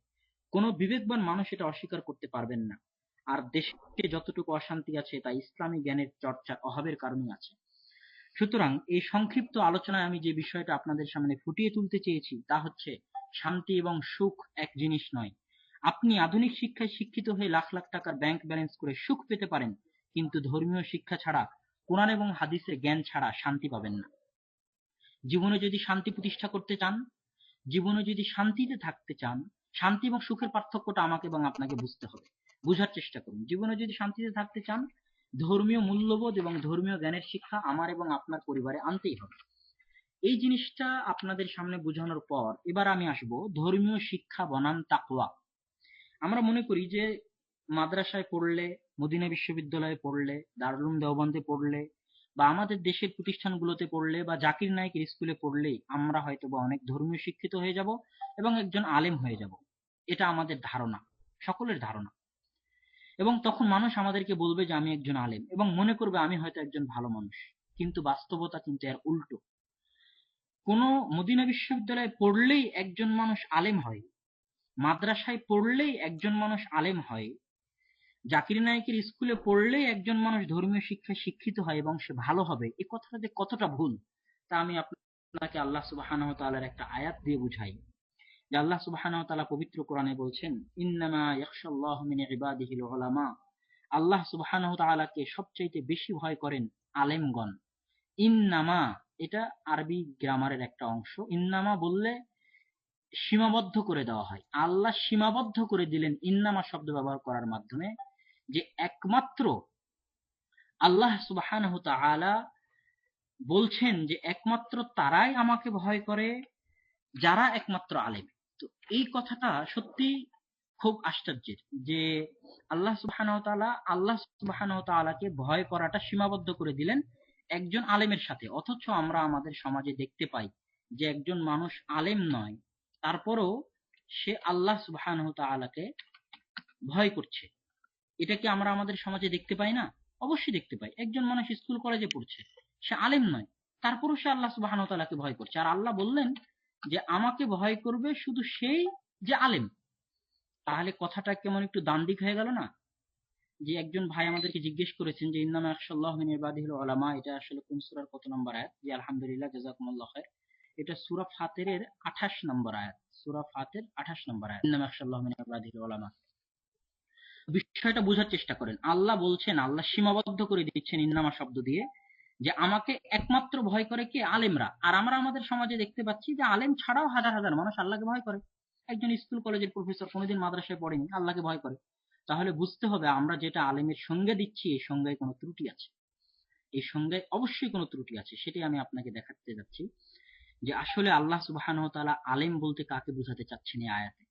কোনো বিবেকবান মানুষ এটা অস্বীকার করতে পারবেন না। আর দেশে যতটুকু অশান্তি আছে তা ইসলামী জ্ঞানের চর্চার অভাবের কারণে আছে। সুতরাং এই সংক্ষিপ্ত আলোচনায় আমি যে বিষয়টা আপনাদের সামনে ফুটিয়ে তুলতে চেয়েছি তা হচ্ছে, শান্তি এবং সুখ এক জিনিস নয়। আপনি আধুনিক শিক্ষায় শিক্ষিত হয়ে লাখ লাখ টাকার ব্যাংক ব্যালেন্স করে সুখ পেতে পারেন, কিন্তু ধর্মীয় শিক্ষা ছাড়া, কোরআন এবং হাদিসের জ্ঞান ছাড়া শান্তি পাবেন না। জীবনে যদি শান্তি প্রতিষ্ঠা করতে চান, জীবনে যদি শান্তিতে থাকতে চান, শান্তি এবং সুখের পার্থক্যটা আমাকে এবং আপনাকে বুঝতে হবে, বুঝার চেষ্টা করুন। জীবনে যদি শান্তিতে থাকতে চান, ধর্মীয় মূল্যবোধ এবং ধর্মীয় জ্ঞানের শিক্ষা আমার এবং আপনার পরিবারে আনতেই হবে। এই জিনিসটা আপনাদের সামনে বোঝানোর পর এবার আমি আসব ধর্মীয় শিক্ষা বনাম তাকওয়া। আমরা মনে করি যে মাদ্রাসায় পড়লে, মদিনা বিশ্ববিদ্যালয়ে পড়লে, দারুল উলুম দেওবন্দে পড়লে, বা আমাদের দেশের প্রতিষ্ঠানগুলোতে পড়লে, বা জাকির নায়েকের স্কুলে পড়লেই আমরা হয়তো বা অনেক ধর্মীয় শিক্ষিত হয়ে যাব এবং একজন আলেম হয়ে যাব। এটা আমাদের ধারণা, সকলের ধারণা। এবং তখন মানুষ আমাদেরকে বলবে যে আমি একজন আলেম, এবং মনে করবে আমি হয়তো একজন ভালো মানুষ। কিন্তু বাস্তবতা কিন্তু এর উল্টো। কোন মদিনা বিশ্ববিদ্যালয়ে পড়লেই একজন মানুষ আলেম হয়, মাদ্রাসায় পড়লেই একজন মানুষ আলেম হয়, জাকির নায়েকের স্কুলে পড়লেই একজন মানুষ ধর্মীয় শিক্ষায় শিক্ষিত হয় এবং সে ভালো হবে, এ কথাটা যে কতটা ভুল তা আমি আপনাকে আল্লাহ সুবহানাহু ওয়া তাআলার একটা আয়াত দিয়ে বুঝাই। যে আল্লাহ সুবহানাহু ওয়া তাআলা পবিত্র কোরআনে বলছেন, ইন্নামা ইয়াখশাল্লাহু মিন ইবাদিহিল উলামা, আল্লাহ সুবহানাহু ওয়া তাআলাকে সবচাইতে বেশি ভয় করেন আলেমগণ। ইন্নামা এটা আরবি গ্রামারের একটা অংশ। ইন্নামা বললে সীমাবদ্ধ করে দেওয়া হয়। আল্লাহ সীমাবদ্ধ করে দিলেন ইন্নামা শব্দ ব্যবহার করার মাধ্যমে, যে একমাত্র আল্লাহ সুবহানাহু ওয়া তাআলা বলছেন যে একমাত্র তারাই আমাকে ভয় করে যারা একমাত্র আলেম। তো এই কথাটা সত্যি খুব আশ্চর্যের, যে আল্লাহ সুবহানাহু ওয়া তাআলাকে ভয় করাটা সীমাবদ্ধ করে দিলেন একজন আলেমের সাথে। অথচ আমরা আমাদের সমাজে দেখতে পাই যে একজন মানুষ আলেম নয়, তারপরও সে আল্লাহ সুবহানাহু ওয়া তাআলাকে ভয় করছে। এটা কি আমরা আমাদের সমাজে দেখতে পাই না? অবশ্যই দেখতে পাই। একজন মানুষ স্কুল কলেজে পড়ছে, সে আলেম নয়, তারপরও সে আল্লাহ সুবহানাহু ওয়া তাআলাকে ভয় করছে। আর আল্লাহ বললেন যে আমাকে ভয় করবে শুধু সেই যে আলেম। তাহলে কথাটা কেমন একটু দ্বান্দ্বিক হয়ে গেল না? যে একজন ভাই আমাদেরকে জিজ্ঞেস করেছেন যে ইন্নামা ইয়াখশাল্লাহু মিন ইবাদিহিল উলামা, এটা আসলে কোন সূরার কত নম্বর আয়াত? জি আলহামদুলিল্লাহ, জাযাকুমুল্লাহ খায়র। এটা সূরা ফাতিরের 28 নম্বর আয়াত। সূরা ফাতির 28 নম্বর আয়াত, ইন্নামা ইয়াখশাল্লাহু মিন ইবাদিহিল উলামা। বিষয়টা বোঝার চেষ্টা করেন। আল্লাহ বলছেন, আল্লাহ সীমাবদ্ধ করে দিচ্ছেন ইন্নামা শব্দ দিয়ে, যে আমাকে একমাত্র ভয় করে কি আলেমরা। আর আমরা আমাদের সমাজে দেখতে পাচ্ছি যে আলেম ছাড়াও হাজার হাজার মানুষ আল্লাহকে ভয় করে। একজন স্কুল কলেজের প্রফেসর কোনোদিন মাদ্রাসায় পড়েনি, আল্লাহকে ভয় করে। তাহলে বুঝতে হবে আমরা যেটা আলেমের সংজ্ঞা দিচ্ছি এই সংজ্ঞায় কোনো ত্রুটি আছে, এই সংজ্ঞায় অবশ্যই কোনো ত্রুটি আছে। সেটাই আমি আপনাকে দেখাতে যাচ্ছি যে আসলে আল্লাহ সুবহানাহু ওয়া তাআলা আলেম বলতে কাকে বোঝাতে চাচ্ছেন এই আয়াতে।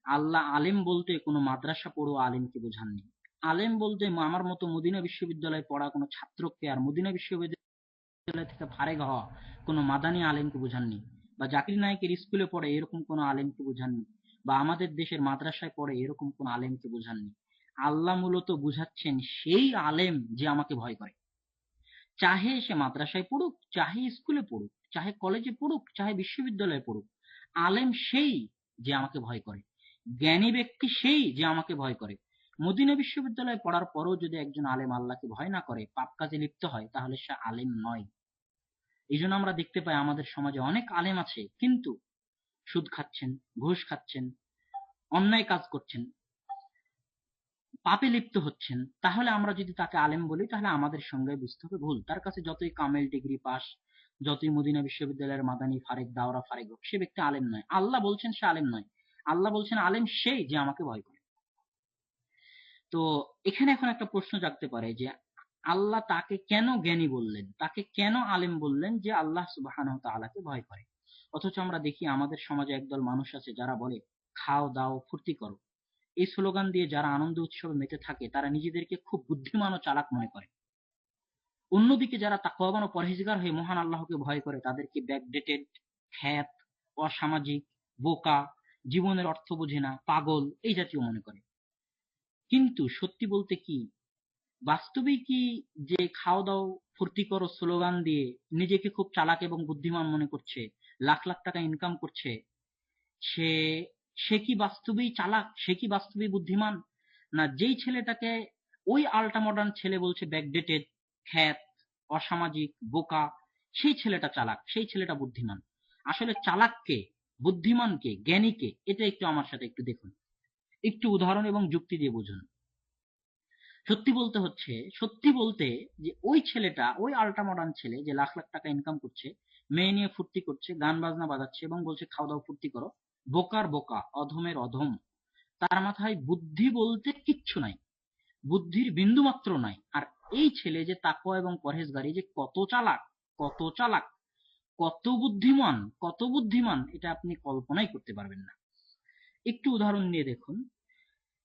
আল্লাহ আলেম বলতে কোনো মাদ্রাসা পড়ুয়া আলেমকে বোঝাননি। আলেম বলতে আমার মতো মদিনা বিশ্ববিদ্যালয়ে পড়া কোনো ছাত্রকে, আর মদিনা বিশ্ববিদ্যালয় থেকে ফারেগ হওয়া কোনো মাদানী আলেমকে বোঝাননি, বা জাকির নায়েকের স্কুলে পড়ে এরকম কোনো আলেমকে বোঝাননি, বা আমাদের দেশের মাদ্রাসায় পড়ে এরকম কোনো আলেমকে বোঝাননি। আল্লাহ মূলত বুঝাচ্ছেন সেই আলেম যে আমাকে ভয় করে। চাহে সে মাদ্রাসায় পড়ুক, চাহে স্কুলে পড়ুক, চাহে কলেজে পড়ুক, চাহে বিশ্ববিদ্যালয়ে পড়ুক, আলেম সেই যে আমাকে ভয় করে। জ্ঞানী ব্যক্তি সেই যে আমাকে ভয় করে। মদিনা বিশ্ববিদ্যালয়ে পড়ার পরও যদি একজন আলেম আল্লাহকে ভয় না করে, পাপ কাজে লিপ্ত হয়, তাহলে সে আলেম নয়। এই জন্য আমরা দেখতে পাই আমাদের সমাজে অনেক আলেম আছে, কিন্তু সুদ খাচ্ছেন, ঘুষ খাচ্ছেন, অন্যায় কাজ করছেন, পাপে লিপ্ত হচ্ছেন। তাহলে আমরা যদি তাকে আলেম বলি, তাহলে আমাদের সঙ্গে বুঝতে হবে ভুল। তার কাছে যতই কামেল ডিগ্রি পাস, যতই মদিনা বিশ্ববিদ্যালয়ের মাদানী ফারেক, দাওরা ফারেক হোক, সে ব্যক্তি আলেম নয়। আল্লাহ বলছেন সে আলেম নয়। আল্লাহ বলছেন আলেম সেই যে আমাকে ভয় করে। তো এখানে এখন একটা প্রশ্ন জাগতে পারে যে আল্লাহ তাকে কেন জ্ঞানী বললেন, তাকে কেন আলেম বললেন যে আল্লাহ সুবহানাহু ওয়া তাআলাকে ভয় করে? অথচ আমরা দেখি আমাদের সমাজে একদল মানুষ আছে যারা বলে খাও দাও ফুর্তি করো। এই স্লোগান দিয়ে যারা আনন্দ উৎসবে মেতে থাকে তারা নিজেদেরকে খুব বুদ্ধিমান ও চালাক মনে করে। অন্যদিকে যারা তাকওয়াবান ও পরহেজগার হয়ে মহান আল্লাহকে ভয় করে তাদেরকে ব্যাকডেটেড, খ্যাত, অসামাজিক, বোকা, জীবনের অর্থ বোঝে না, পাগল এই জাতীয় মনে করে। কিন্তু সত্যি বলতে কি, বাস্তবেই কি যে খাও দাও ফুর্তি করো স্লোগান দিয়ে নিজেকে খুব চালাক এবং বুদ্ধিমান মনে করছে, লাখ লাখ টাকা ইনকাম করছে, সে সে কি বাস্তবেই চালাক, সে কি বাস্তবেই বুদ্ধিমান? না, যেই ছেলেটাকে ওই আল্ট্রা মডার্ন ছেলে বলছে ব্যাকডেটেড, খ্যাত, অসামাজিক, বোকা, সেই ছেলেটা চালাক, সেই ছেলেটা বুদ্ধিমান। আসলে চালাককে, বুদ্ধিমানকে, জ্ঞানীকে, এটা একটু আমার সাথে একটু দেখুন, একটু উদাহরণ এবং যুক্তি দিয়ে বুঝুন। সত্যি বলতে হচ্ছে, সত্যি বলতে যে ওই ছেলেটা, ওই আল্ট্রা মডার্ন ছেলে যে লাখ লাখ টাকা ইনকাম করছে, মেয়ে নিয়ে ফুর্তি করছে, গান বাজনা বাজাচ্ছে এবং বলছে খাওয়া দাওয়া ফুর্তি করো, বোকার বোকা, অধমের অধম, তার মাথায় বুদ্ধি বলতে কিচ্ছু নাই, বুদ্ধির বিন্দু মাত্র নাই। আর এই ছেলে যে তাকওয়া এবং পরহেজগারি, যে কত চালাক, কত চালাক, কত বুদ্ধিমান, কত বুদ্ধিমান, এটা আপনি কল্পনাই করতে পারবেন না। একটু উদাহরণ নিয়ে দেখুন,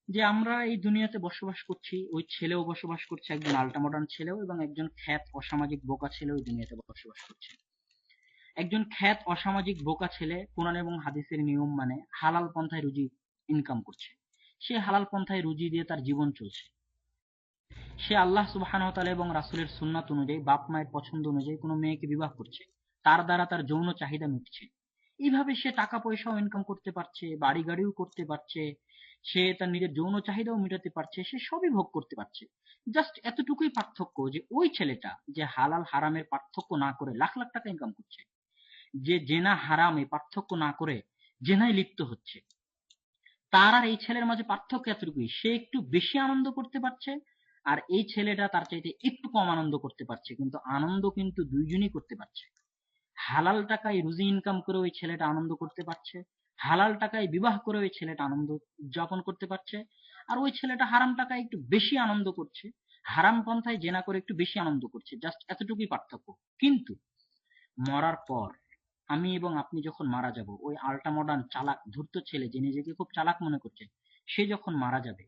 যে আমরা এই দুনিয়াতে বসবাস করছি, ওই ছেলেও বসবাস করছে, একজন আল্ট্রা মডার্ন ছেলেও, এবং একজন খ্যাত অসামাজিক বোকা ছেলেও এই দুনিয়াতে বসবাস করছে। একজন খ্যাত অসামাজিক বোকা ছেলে কোরআন এবং হাদিসের নিয়ম মানে হালাল পন্থায় রুজি ইনকাম করছে, সে হালাল পন্থায় রুজি দিয়ে তার জীবন চলছে, সে আল্লাহ সুবহানাহু ওয়া তাআলা এবং রাসূলের সুন্নাত অনুযায়ী, বাপ মায়ের পছন্দ অনুযায়ী কোনো মেয়েকে বিবাহ করছে, তার দ্বারা তার যৌন চাহিদা মিটছে। এইভাবে সে টাকা পয়সাও ইনকাম করতে পারছে, বাড়ি গাড়িও করতে পারছে, সে তার নিজের যৌন চাহিদাও মেটাতে পারছে, সে সবই ভোগ করতে পারছে। জাস্ট এতটুকুই পার্থক্য যে ওই ছেলেটা যে হালাল হারামের পার্থক্য না করে লাখ লাখ টাকা ইনকাম করছে, যে জেনা হারাম এই পার্থক্য না করে জেনায় লিপ্ত হচ্ছে, তার আর এই ছেলের মাঝে পার্থক্য এতটুকুই, সে একটু বেশি আনন্দ করতে পারছে, আর এই ছেলেটা তার চাইতে একটু কম আনন্দ করতে পারছে, কিন্তু আনন্দ কিন্তু দুইজনই করতে পারছে। হালাল টাকায় রুজি ইনকাম করে ওই ছেলেটা আনন্দ করতে পারছে, হালাল টাকায় বিবাহ করে ওই ছেলেটা আনন্দ উদযাপন করতে পারছে, আর ওই ছেলেটা হারাম টাকায় একটু বেশি আনন্দ করছে, হারাম পন্থায় জেনা করে একটু বেশি আনন্দ করছে, জাস্ট এতটুকুই পার্থক্য। কিন্তু মরার পর আমি এবং আপনি যখন মারা যাব, ওই আল্ট্রা মডার্ন চালাক ধূর্ত ছেলে যে নিজেকে খুব চালাক মনে করছে, সে যখন মারা যাবে,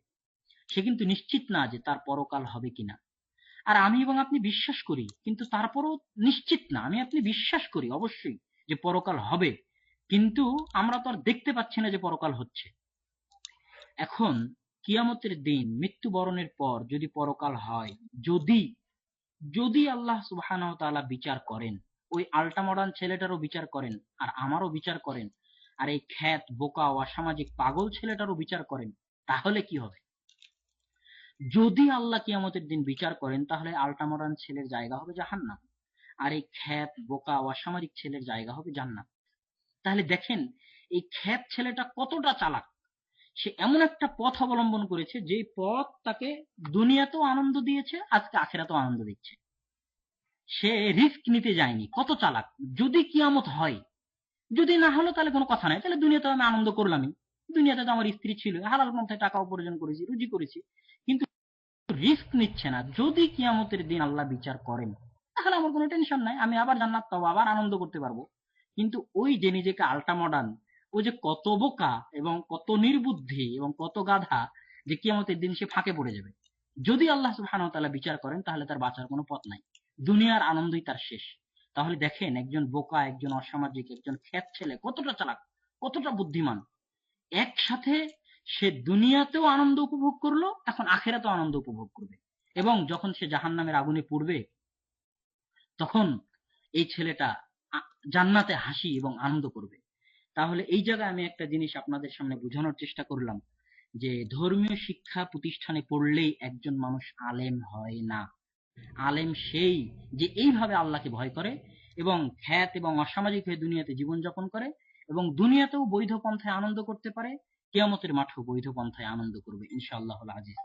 সে কিন্তু নিশ্চিত না যে তার পরকাল হবে কিনা। আর আমি এবং আপনি বিশ্বাস করি, কিন্তু তারপরও নিশ্চিত না, আমি আপনি বিশ্বাস করি অবশ্যই যে পরকাল হবে, কিন্তু আমরা তো আর দেখতে পাচ্ছি না যে পরকাল হচ্ছে। এখন কিয়ামতের দিন মৃত্যুবরণের পর যদি পরকাল হয়, যদি যদি আল্লাহ সুবহানাহু ওয়া তাআলা বিচার করেন, ওই আল্ট্রা মডার্ন ছেলেটারও বিচার করেন, আর আমারও বিচার করেন, আর এই খ্যাত বোকা অসামাজিক পাগল ছেলেটারও বিচার করেন, তাহলে কি হবে? যদি আল্লাহ কিয়ামতের দিন বিচার করেন, তাহলে আল্ট্রা মডার্ন ছেলের জায়গা হবে জাহান্নাম, আর এই খ্যাত বোকা অসামাজিক ছেলের জায়গা হবে জান্নাত। তাহলে দেখেন এই খ্যাত ছেলেটা কতটা চালাক, সে এমন একটা পথ অবলম্বন করেছে যে পথ তাকে দুনিয়াতেও আনন্দ দিয়েছে, আজকে আখেরাতেও আনন্দ দিচ্ছে। সে রিস্ক নিতে যায়নি, কত চালাক। যদি কিয়ামত হয়, যদি না হলো তাহলে কোনো কথা নাই, তাহলে দুনিয়াতে আমি আনন্দ করলামই, দুনিয়াতে তো আমার স্ত্রী ছিল, হালাল পন্থায় টাকা উপার্জন করেছি, রুজি করেছি, কিন্তু রিস্ক নিচ্ছে না। যদি কিয়ামতের দিন আল্লাহ বিচার করেন, তাহলে আমার কোনো টেনশন নাই, আমি আবার জান্নাত পাবো, আবার আনন্দ করতে পারবো। কিন্তু ওই যে নিজেকে আল্ট্রা মডার্ন, ও যে কত বোকা এবং কত নির্বুদ্ধি এবং কত গাধা, যে কিয়ামতের দিন সে ফাঁকে পড়ে যাবে। যদি আল্লাহ সুবহানাহু ওয়া তাআলা বিচার করেন, তাহলে তার বাঁচার কোনো পথ নাই, দুনিয়ার আনন্দই তার শেষ। তাহলে দেখেন একজন বোকা, একজন অসামাজিক, একজন খ্যাত ছেলে কতটা চালাক, কতটা বুদ্ধিমান, একসাথে সে দুনিয়াতেও আনন্দ উপভোগ করলো, এখন আখেরাতেও আনন্দ উপভোগ করবে, এবং যখন সে জাহান্নামের আগুনে পুড়বে, তখন এই ছেলেটা জান্নাতে হাসি এবং আনন্দ করবে। তাহলে এই জায়গায় আমি একটা জিনিস আপনাদের সামনে বোঝানোর চেষ্টা করলাম, যে ধর্মীয় শিক্ষা প্রতিষ্ঠানে পড়লেই একজন মানুষ আলেম হয় না। আলেম সেই যে এইভাবে আল্লাহকে ভয় করে এবং খ্যাত এবং অসামাজিক হয়ে দুনিয়াতে জীবনযাপন করে, এবং দুনিয়াতেও বৈধ পন্থায় আনন্দ করতে পারে, কিয়ামতের মাঠেও বৈধ পন্থায় আনন্দ করবে ইনশাআল্লাহুল আজিজ।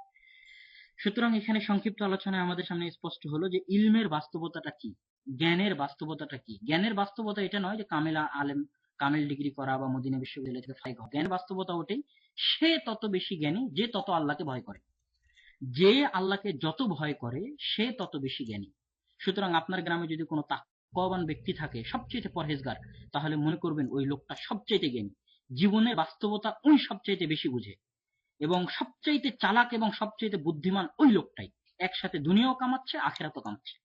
সুতরাং এখানে সংক্ষিপ্ত আলোচনায় আমাদের সামনে স্পষ্ট হলো যে ইলমের বাস্তবতাটা কি, জ্ঞানের বাস্তবতাটা কি। জ্ঞানের বাস্তবতা এটা নয় যে কামেল আলেম, কামেল ডিগ্রি করা বা মদিনা বিশ্ববিদ্যালয় থেকে ফাইক হওয়া। জ্ঞানের বাস্তবতা ওটাই, সে তত বেশি জ্ঞানী যে তত আল্লাহকে ভয় করে, যে আল্লাহকে যত ভয় করে সে তত বেশি জ্ঞানী। সুতরাং আপনার গ্রামে যদি কোনো তাকওয়াবান ব্যক্তি থাকে, সবচেয়ে পরহেজগার, তাহলে মনে করবেন ওই লোকটা সবচেয়ে জ্ঞানী, জীবনের বাস্তবতা ওই সবচেয়ে বেশি বুঝে, এবং সবচাইতে চালাক এবং সবচাইতে বুদ্ধিমান ওই লোকটাই, একসাথে দুনিয়াও কামাচ্ছে আখেরাতও কামাচ্ছে।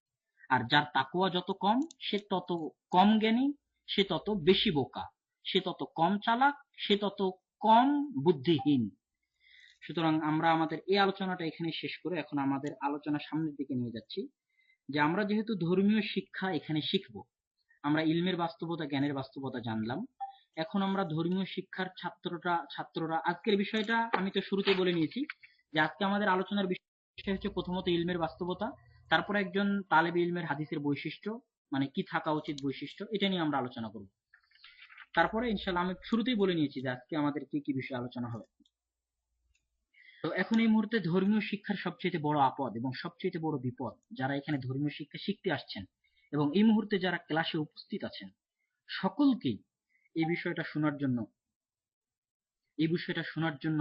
আর যার তাকওয়া যত কম, সে তত কম জ্ঞানী, সে তত বেশি বোকা, সে তত কম চালাক, সে তত কম বুদ্ধিহীন। সুতরাং আমরা আমাদের এই আলোচনাটা এখানে শেষ করে এখন আমাদের আলোচনা সামনের দিকে নিয়ে যাচ্ছি, যে আমরা যেহেতু ধর্মীয় শিক্ষা এখানে শিখব, আমরা ইলমের বাস্তবতা, জ্ঞানের বাস্তবতা জানলাম। এখন আমরা ধর্মীয় শিক্ষার ছাত্ররা আজকের বিষয়টা আমি তো শুরুতেই বলে নিয়েছি যে আজকে আমাদের আলোচনার বিষয় হচ্ছে প্রথমত ইলমের বাস্তবতা, তারপরে একজন তালেবে ইলমের হাদিসের বৈশিষ্ট্য, মানে কি থাকা উচিত বৈশিষ্ট্য, এটা নিয়ে আমরা আলোচনা করব। তারপরে ইনশাআল্লাহ আমি শুরুতেই বলে নিয়েছি যে আজকে আমাদের কি কি বিষয়ে আলোচনা হবে। তো এখন এই মুহূর্তে ধর্মীয় শিক্ষার সবচেয়ে বড় আপদ এবং সবচেয়ে বড় বিপদ, যারা এখানে ধর্মীয় শিক্ষা শিখতে আসছেন এবং এই মুহূর্তে যারা ক্লাসে উপস্থিত আছেন, সকলকেই এই বিষয়টা শোনার জন্য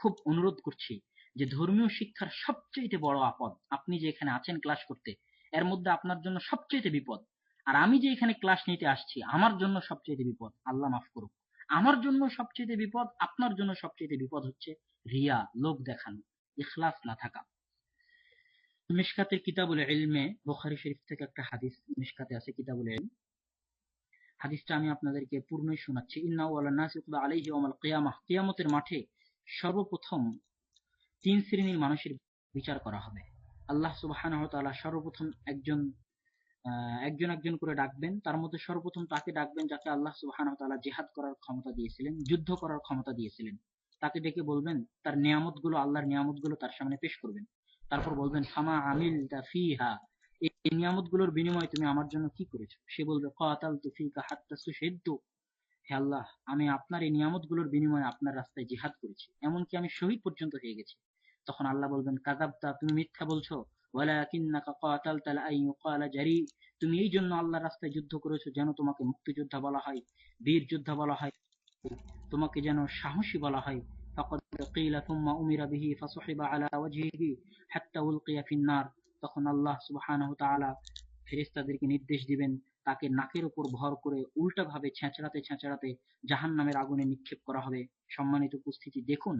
খুব অনুরোধ করছি যে ধর্মীয় শিক্ষার সবচেয়ে বড় আপদ, আপনি যে এখানে আছেন ক্লাস করতে, এর মধ্যে আপনার জন্য সবচেয়ে বিপদ, আর আমি যে এখানে ক্লাস নিতে আসছি আমার জন্য সবচেয়ে বিপদ, আল্লাহ মাফ করুক, আমার জন্য সবচেয়ে বিপদ, আপনার জন্য সবচেয়ে বিপদ হচ্ছে রিয়া, লোক দেখানো, ইখলাস না থাকা। মিশকাতের কিতাবুল ইলমে বুখারী শরীফ থেকে একটা হাদিস মিশকাতে আছে, কিতাবুল ইলম, হাদিসটা আমি আপনাদেরকে পূর্ণই শোনাচ্ছি। ইন্না ওয়ালা নাস ইউকদা আলাইহি ইয়াউমাল কিয়ামাহ, কিয়ামতের মাঠে সর্বপ্রথম তিন শ্রেণীর মানুষের বিচার করা হবে। আল্লাহ সুবহানাহু ওয়া তাআলা সর্বপ্রথম একজন একজন করে ডাকবেন, তার মধ্যে সর্বপ্রথম তাকে ডাকবেন যাকে আল্লাহ সুবহানাহু ওয়া তাআলা জিহাদ করার ক্ষমতা দিয়েছিলেন, যুদ্ধ করার ক্ষমতা দিয়েছিলেন। তাকে ডেকে বলবেন, তার নিয়ামতগুলো, আল্লাহর নিয়ামতগুলো তার সামনে পেশ করবেন। তারপর বলবেন ফামা আমিলতা ফিহা, এই নিয়ামতগুলোর বিনিময়ে তুমি আমার জন্য কি করেছো? সে বলবে কাতালতু ফিকা হাত্তা সুশিদ্দু, হে আল্লাহ, আমি আপনার এই নিয়ামতগুলোর বিনিময়ে আপনার রাস্তায় জিহাদ করেছি, এমনকি আমি শহীদ পর্যন্ত হয়ে গেছি। তখন আল্লাহ বলবেন কাযাবতা, তুমি মিথ্যা বলছো, ওয়ালাকিন্নাকা কাতালতা আন ইউকালা জারি, তুমি এই জন্য আল্লাহর রাস্তায় যুদ্ধ করেছো যেন তোমাকে মুক্তিযোদ্ধা বলা হয়, বীর যোদ্ধা বলা হয়, তোমাকে যেন সাহসী বলা হয়। ফাকাদ কিলা সুম্মা উমিরা বিহি ফাসুহিবা আলা ওয়াজহিহি হাত্তা উলকিয়া ফিন্নার, তখন আল্লাহ সুবহানাহু ওয়া তাআলা ফেরেশতাদেরকে নির্দেশ দিবেন, তাকে নাকের উপর ভর করে উল্টাভাবে ছেঁচড়াতে জাহান্নামের আগুনে নিক্ষেপ করা হবে। সম্মানিত উপস্থিতি, দেখুন,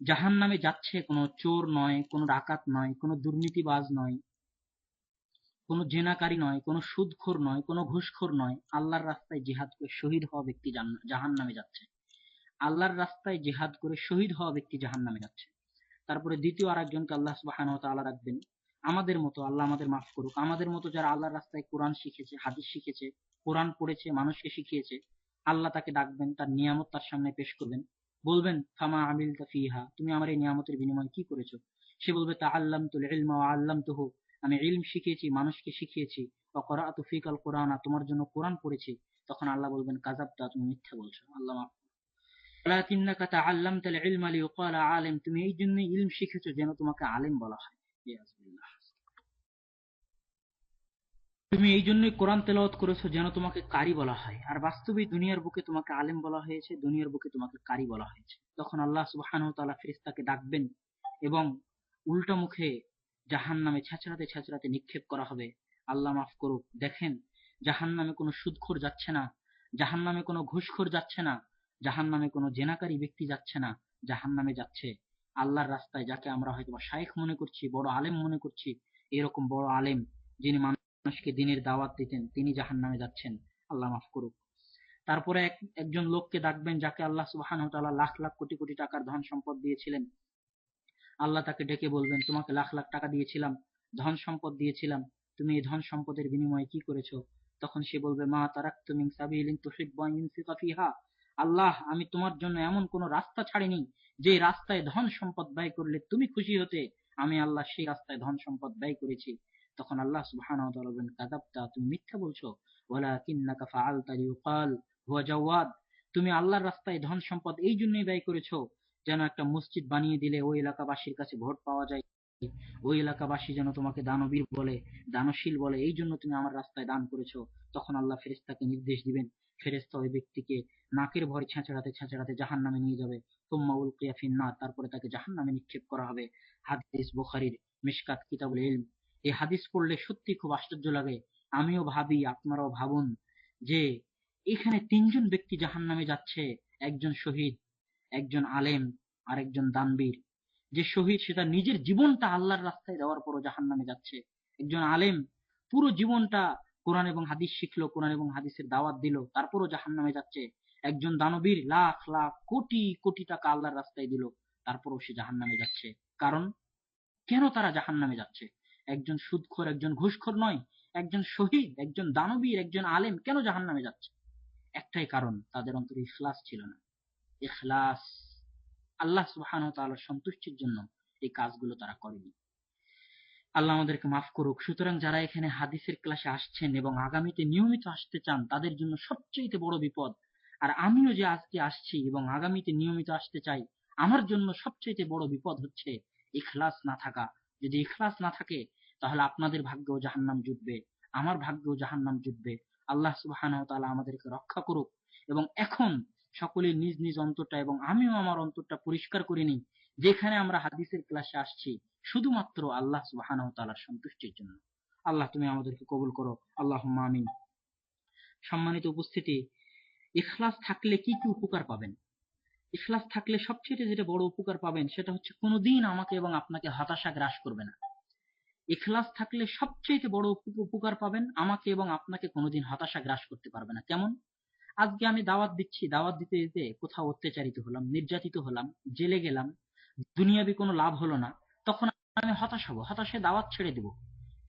জাহান্নামে যাচ্ছে কোনো চোর নয়, কোনো ডাকাত নয়, কোনো দুর্নীতিবাজ নয়, কোনো জেনাকারী নয়, কোনো সুদখোর নয়, কোনো ঘুষখোর নয়, আল্লাহর রাস্তায় জিহাদ করে শহীদ হওয়া ব্যক্তি জাহান্নামে যাচ্ছে। আল্লাহর রাস্তায় জিহাদ করে শহীদ হওয়া ব্যক্তি জাহান্নামে যাচ্ছে। তারপরে দ্বিতীয় আরেকজনকে আল্লাহ সুবহানাহু ওয়া তাআলা রাখবেন, আমাদের মতো, আল্লাহ আমাদের মাফ করুক, আমাদের মতো যারা আল্লাহর রাস্তায় কোরআন শিখেছে, হাদিস শিখেছে, কোরআন পড়েছে, মানুষকে শিখিয়েছে। আল্লাহ তাকে ডাকবেন, তার নিয়ামত তার সামনে পেশ করবেন, বলবেন ফামা আমিলতা ফিহা, তুমি আমার এই নিয়ামতের বিনিময়ে কি করেছো? সে বলবে তাআল্লামতুল ইলমা ওয়া আল্লামতুহু, আমি ইলম শিখিয়েছি, মানুষকে শিখিয়েছি, ওয়া করাআতু ফিকাল কুরআনা, তোমার জন্য কোরআন পড়েছি। তখন আল্লাহ বলবেন কাযাবতা, তুমি মিথ্যা বলছো, আল্লাহ মাফ, ওয়ালাকিন্নাকা তাআল্লামতাল ইলমা লিইউকালা আলিম, তুমি এই জন্য ইলম শিখেছো যেন তোমাকে আলেম বলা হয়। ইয়াজবিল্লাহ, তুমি এই জন্যই কোরআন তেলাওয়াত করেছো যেন তোমাকে কারি বলা হয়, আর বাস্তবে দুনিয়ার বুকে তোমাকে আলেম বলা হয়েছে, দুনিয়ার বুকে তোমাকে কারি বলা হয়েছে। তখন আল্লাহ সুবহানাহু ওয়া তাআলা ফেরেশতাকে ডাকবেন এবং উল্টা মুখে জাহান্নামে ছেঁচড়াতে নিক্ষেপ করা হবে। আল্লাহ মাফ করুক, দেখেন, জাহান্নামে কোনো সুদখোর যাচ্ছে না, জাহান্নামে কোনো ঘুষখোর যাচ্ছে না, জাহান্নামে কোনো জেনাকারী ব্যক্তি যাচ্ছে না, জাহান্নামে যাচ্ছে আল্লাহর রাস্তায় যাকে আমরা হয়তো শাইখ মনে করছি, বড় আলেম মনে করছি, এরকম বড় আলেম যিনি মানুষকে দিনের দাওয়াত দিতেন, তিনি জাহান্নামে যাচ্ছেন। আল্লাহ মাফ করুক। তারপরে একজন লোককে ডাকবেন যাকে আল্লাহ সুবহানাহু ওয়া তাআলা লাখ লাখ কোটি কোটি টাকার ধন সম্পদ দিয়েছিলেন। আল্লাহ তাকে ডেকে বলবেন, তোমাকে লাখ লাখ টাকা দিয়েছিলাম, ধন সম্পদ দিয়েছিলাম, তুমি এই ধন সম্পদের বিনিময়ে কি করেছো? তখন সে বলবে মা তারাকতু মিন সাবিলিন তুহিব্বু আন ইউনফিকা ফিহা, আল্লাহ, আমি তোমার জন্য এমন কোন রাস্তা ছাড়িনি যে রাস্তায় ধন সম্পদ ব্যয় করলে তুমি খুশি হতে, আমি আল্লাহ সেই রাস্তায় ধন সম্পদ ব্যয় করেছি। তখন আল্লাহ সুবহানাহু ওয়া তাআলা বলবেন কাযাবতা, তুমি মিথ্যা বলছো, ওয়ালাকিন্নাকা ফাআলতা লিইউকাল হুয়া জাওয়াদ, তুমি আল্লাহর রাস্তায় ধন সম্পদ এই জন্যই ব্যয় করেছো যেন একটা মসজিদ বানিয়ে দিলে ওই এলাকাবাসীর কাছে ভোট পাওয়া যায়, ওই এলাকাবাসী যেন তোমাকে দানবীর বলে, দানশীল বলে, এই জন্য তুমি আমার রাস্তায় দান করেছো। তখন আল্লাহ ফেরেশতাকে নির্দেশ দিবেন, ফেরেশতা ওই ব্যক্তিকে নাকের ভরে ছেঁচড়াতে জাহান্নামে নিয়ে যাবে। সুম্মা উলকিয়া ফিন্নার, তারপরে তাকে জাহান্নামে নিক্ষেপ করা হবে। হাদিস বুখারীর মিশকাত কিতাবুল ইলম। এই হাদিস পড়লে সত্যি খুব আশ্চর্য লাগে, আমিও ভাবি, আপনারাও ভাবুন, যে এখানে তিনজন ব্যক্তি জাহান্নামে যাচ্ছে, একজন শহীদ, একজন আলেম, আর একজন দানবীর। যে শহীদ সে তার নিজের জীবনটা আল্লাহর রাস্তায় দেওয়ার পরও জাহান্নামে যাচ্ছে। একজন আলেম পুরো জীবনটা কোরআন এবং হাদিস শিখলো, কোরআন এবং হাদিসের দাওয়াত দিল, তারপরও জাহান্নামে যাচ্ছে। একজন দানবীর লাখ লাখ কোটি কোটি টাকা আল্লাহর রাস্তায় দিল, তারপরও সে জাহান্নামে যাচ্ছে। কারণ কেন তারা জাহান্নামে যাচ্ছে? একজন সুদখোর, একজন ঘুষখোর নয়, একজন শহীদ, একজন দানবীর, একজন আলেম কেন জাহান্নামে যাচ্ছে? একটাই কারণ, তাদের অন্তরে ইখলাস ছিল না। ইখলাস, আল্লাহ সুবহানাহু ওয়া তাআলার সন্তুষ্টির জন্য এই কাজগুলো তারা করেনি। আল্লাহ আমাদেরকে মাফ করুক। সুতরাং যারা এখানে হাদিসের ক্লাসে আসছেন এবং আগামীতে নিয়মিত আসতে চান, তাদের জন্য সবচেয়ে বড় বিপদ, আর আমিও যে আজকে আসছি এবং আগামীতে নিয়মিত আসতে চাই, আমার জন্য সবচেয়ে বড় বিপদ হচ্ছে ইখলাস না থাকা। যদি ইখলাস না থাকে, তাহলে আপনাদের ভাগ্যেও জাহান্নাম জুটবে, আমার ভাগ্যেও জাহান্নাম জুটবে। আল্লাহ সুবহানাহু ওয়া তাআলা আমাদেরকে রক্ষা করুক। এবং এখন সকলে নিজ নিজ অন্তরটা এবং আমিও আমার অন্তরটা পরিষ্কার করে নিই, যেখানে আমরা হাদিসের ক্লাসে আসছি শুধুমাত্র আল্লাহ সুবহানাহু ওয়া তাআলার সন্তুষ্টির জন্য। আল্লাহ তুমি আমাদেরকে কবুল করো, আল্লাহুম্মা আমিন। সম্মানিত উপস্থিতি, ইখলাস থাকলে কি কি উপকার পাবেন? ইখলাস থাকলে সবচেয়ে যেটা বড় উপকার পাবেন, সেটা হচ্ছে কোনোদিন আমাকে এবং আপনাকে হতাশা গ্রাস করবে না। ইখলাস থাকলে সবচেয়ে বড় উপকার পাবেন, আমাকে এবং আপনাকে কোনোদিন হতাশা গ্রাস করতে পারবে না। কেমন? আজকে আমি দাওয়াত দিচ্ছি, দাওয়াত দিতে দিতে কোথাও অত্যাচারিত হলাম, নির্যাতিত হলাম, জেলে গেলাম, দুনিয়াবি কোনো লাভ হলো না, তখন আমি হতাশ হব, হতাশে দাওয়াত ছেড়ে দেব।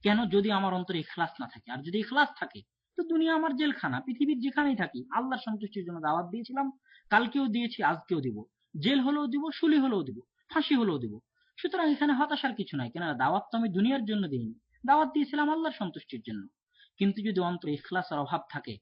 কেন? যদি আমার অন্তরে ইখলাস না থাকে। আর যদি ইখলাস থাকে, তো দুনিয়া আমার জেলখানা, পৃথিবীর যেখানেই থাকি আল্লাহর সন্তুষ্টির জন্য দাওয়াত দিয়েছিলাম, কালকেও দিয়েছি, আজকেও দিব, জেল হলেও দিব, শুলি হলেও দিব, ফাঁসি হলেও দিব। সুতরাং এখানে হতাশার কিছু নাই। কেন? দাওয়াত তো আমি দুনিয়ার জন্য দিইনি, দাওয়াত দিয়েছিলাম আল্লাহর সন্তুষ্টির জন্য। কিন্তু যদি অন্তরে ইখলাসের অভাব থাকে,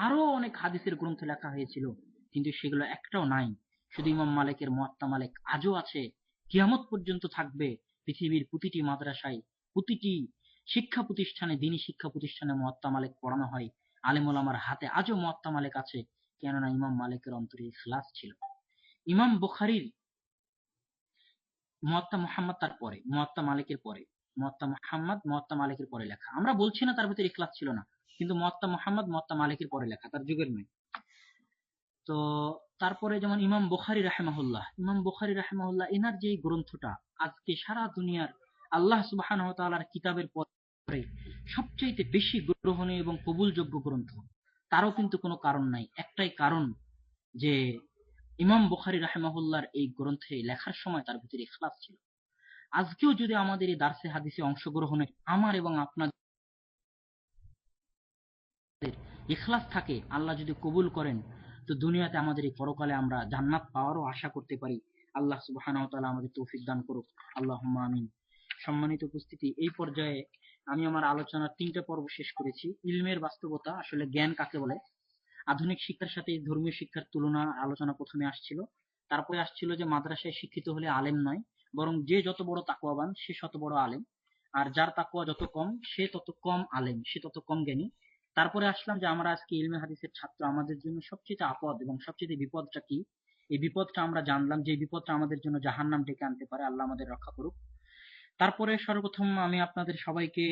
আরো অনেক হাদিসের গ্রন্থ লেখা হয়েছিল, কিন্তু সেগুলো একটাও নাই। শুধু ইমাম মালিকের মুয়াত্তা মালিক আজও আছে, কিয়ামত পর্যন্ত থাকবে। পৃথিবীর প্রতিটি মাদ্রাসায়, প্রতিটি শিক্ষা প্রতিষ্ঠানে, দ্বীনি শিক্ষা প্রতিষ্ঠানে মুয়াত্তা মালিক পড়ানো হয়। আলেম ওলামার হাতে আজও মুয়াত্তা মালিক আছে, কেননা ইমাম মালিকের অন্তরে ইখলাস ছিল। ইমাম বুখারীর মুয়াত্তা মুহাম্মদ তার পরে, মুয়াত্তা মালিকের পরে, মুয়াত্তা মুহাম্মদ মুয়াত্তা মালিকের পরে লেখা। আমরা বলছি না তার ভিতরে ইখলাস ছিল না, কিন্তু মুয়াত্তা মুহাম্মদ মুয়াত্তা মালিকের পরে লেখা, তার যুগের নয়। তো তারপরে যেমন ইমাম বুখারী রাহিমাহুল্লাহ, ইমাম বুখারী রাহিমাহুল্লাহ এনার যে গ্রন্থটা আজকে সারা দুনিয়ার আল্লাহ সুবহানাহু ওয়া তাআলার কিতাবের পরে সবচেয়ে বেশি গ্রহণীয় এবং কবুলযোগ্য গ্রন্থ, তারও কিন্তু কোনো কারণ নাই। একটাই কারণ, যে ইমাম বুখারী রাহিমাহুল্লাহর এই গ্রন্থে লেখার সময় তার ভিতরে ইখলাস ছিল। আজকেও যদি আমাদের এই দার্সে হাদিসে অংশগ্রহণে আমার এবং আপনাদের ইখলাস থাকে, আল্লাহ যদি কবুল করেন, তো দুনিয়াতে আমাদের এই পরকালে আমরা জান্নাত পাওয়ারও আশা করতে পারি। আল্লাহ সুবহানাহু ওয়া তাআলা আমাদের তৌফিক দান করুক, আল্লাহুম্মা আমিন। সম্মানিত উপস্থিতি, এই পর্যায়ে আমি আমার আলোচনার 3টা পর্ব শেষ করেছি। ইলমের বাস্তবতা, আসলে জ্ঞান কাকে বলে, আধুনিক শিক্ষার সাথে ধর্মীয় শিক্ষার তুলনা আলোচনা প্রথমে আসছিল। তারপরে আসছিল যে মাদ্রাসায় শিক্ষিত হলে আলেম নয়, বরং যে যত বড় তাকওয়াবান সে তত বড় আলেম, আর যার তাকওয়া যত কম সে তত কম আলেম, সে তত কম জ্ঞানী। তারপরে আসলাম যে আমরা আজকে ইলমে হাদিসের ছাত্র, আমাদের জন্য সবচেয়ে আপদ এবং সবচেয়ে বিপদটা কি, এই বিপদটা আমরা জানলাম, যে বিপদটা আমাদের জন্য জাহান্নাম ডেকে আনতে পারে। আল্লাহ আমাদের রক্ষা করুক। তারপরে সর্বপ্রথম আমি আপনাদের সবাইকে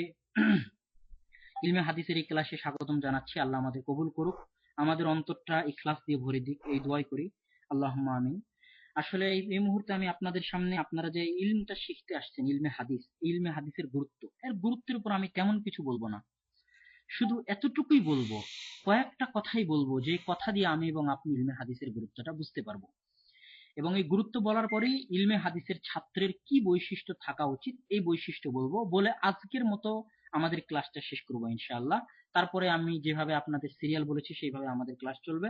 ইলমে হাদিসের এই ক্লাসে স্বাগতম জানাচ্ছি। আল্লাহ আমাদের কবুল করুক, আমাদের অন্তরটা ইখলাস দিয়ে ভরে দিক, এই দোয়াই করি, আল্লাহুম্মা আমিন। আসলে এই মুহূর্তে আমি আপনাদের সামনে, আপনারা যে ইলমটা শিখতে আসছেন, ইলমে হাদিস, ইলমে হাদিসের গুরুত্ব, এর গুরুত্বের উপর আমি তেমন কিছু বলবো না, শুধু এতটুকুই বলবো, কয়েকটা কথাই বলবো, যে কথা দিয়ে আমি এবং আপনি ইলমে হাদিসের গুরুত্বটা বুঝতে পারবো। এবং এই গুরুত্ব বলার পরেই ইলমে হাদিসের ছাত্রের কি বৈশিষ্ট্য থাকা উচিত, এই বৈশিষ্ট্য বলবো, বলে আজকের মতো আমাদের ক্লাসটা শেষ করবো ইনশাআল্লাহ। তারপরে আমি যেভাবে আপনাদের সিরিয়াল বলেছি সেইভাবে আমাদের ক্লাস চলবে।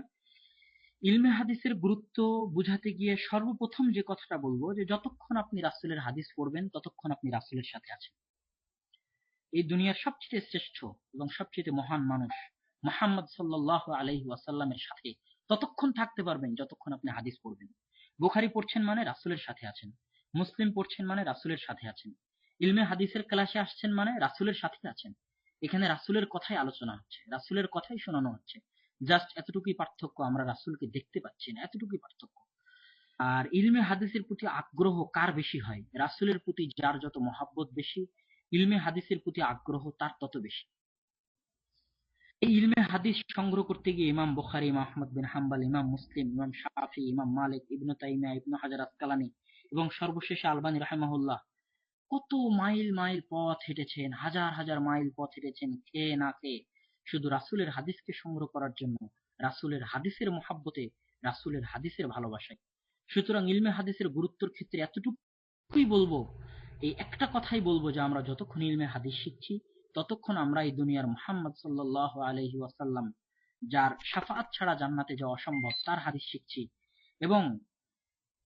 ইলমে হাদিসের গুরুত্ব বুঝাতে গিয়ে সর্বপ্রথম যে কথাটা বলবো, যে যতক্ষণ আপনি রাসূলের হাদিস পড়বেন ততক্ষণ আপনি রাসূলের সাথে আছেন। এই দুনিয়ার সবচেয়ে শ্রেষ্ঠ এবং সবচেয়ে মহান মানুষ মুহাম্মদ সাল্লাল্লাহু আলাইহি ওয়াসাল্লামের সাথে ততক্ষণ থাকতে পারবেন যতক্ষণ আপনি হাদিস পড়বেন। বুখারী পড়ছেন মানে রাসূলের সাথে আছেন, মুসলিম পড়ছেন মানে রাসূলের সাথে আছেন, ইলমে হাদিসের ক্লাসে আসছেন মানে রাসূলের সাথে আছেন। এখানে রাসূলের কথাই আলোচনা হচ্ছে, রাসূলের কথাই শোনানো হচ্ছে। জাস্ট এতটুকুই পার্থক্য, আমরা রাসূলকে দেখতে পাচ্ছি না, এতটুকুই পার্থক্য। আর ইলমে হাদিসের প্রতি আগ্রহ কার বেশি হয়? রাসূলের প্রতি যার যত মহাব্বত বেশি, ইলমে হাদিসের প্রতি আগ্রহ তার তত বেশি। এই ইলমে হাদিস সংগ্রহ করতে গিয়ে ইমাম বুখারী, ইমাম আহমদ বিন হাম্বল, ইমাম মুসলিম, ইমাম শাফি, ইমাম মালিক, ইবনু তাইমিয়া, ইবনু হাজার আসকালানি এবং সর্বশেষে আলবানী রাহিমাহুল্লাহ কত মাইল মাইল পথ হেঁটেছেন, হাজার হাজার মাইল পথ হেঁটেছেন খেয়ে না খেয়ে, শুধু রাসূলের হাদিসকে সংগ্রহ করার জন্য, রাসূলের হাদিসের মহাব্বতে, রাসূলের হাদিসের ভালোবাসায়। সুতরাং ইলমে হাদিসের গুরুত্বের ক্ষেত্রে এতটুকুই বলবো, এই একটা কথাই বলবো যে আমরা যতক্ষণ ইলমে হাদিস শিখছি ততক্ষণ আমরা এই দুনিয়ার মুহাম্মদ সাল্লাল্লাহু আলাইহি ওয়াসাল্লাম, যার শাফাআত ছাড়া জান্নাতে যাওয়া অসম্ভব, তার হাদিস শিখছি। এবং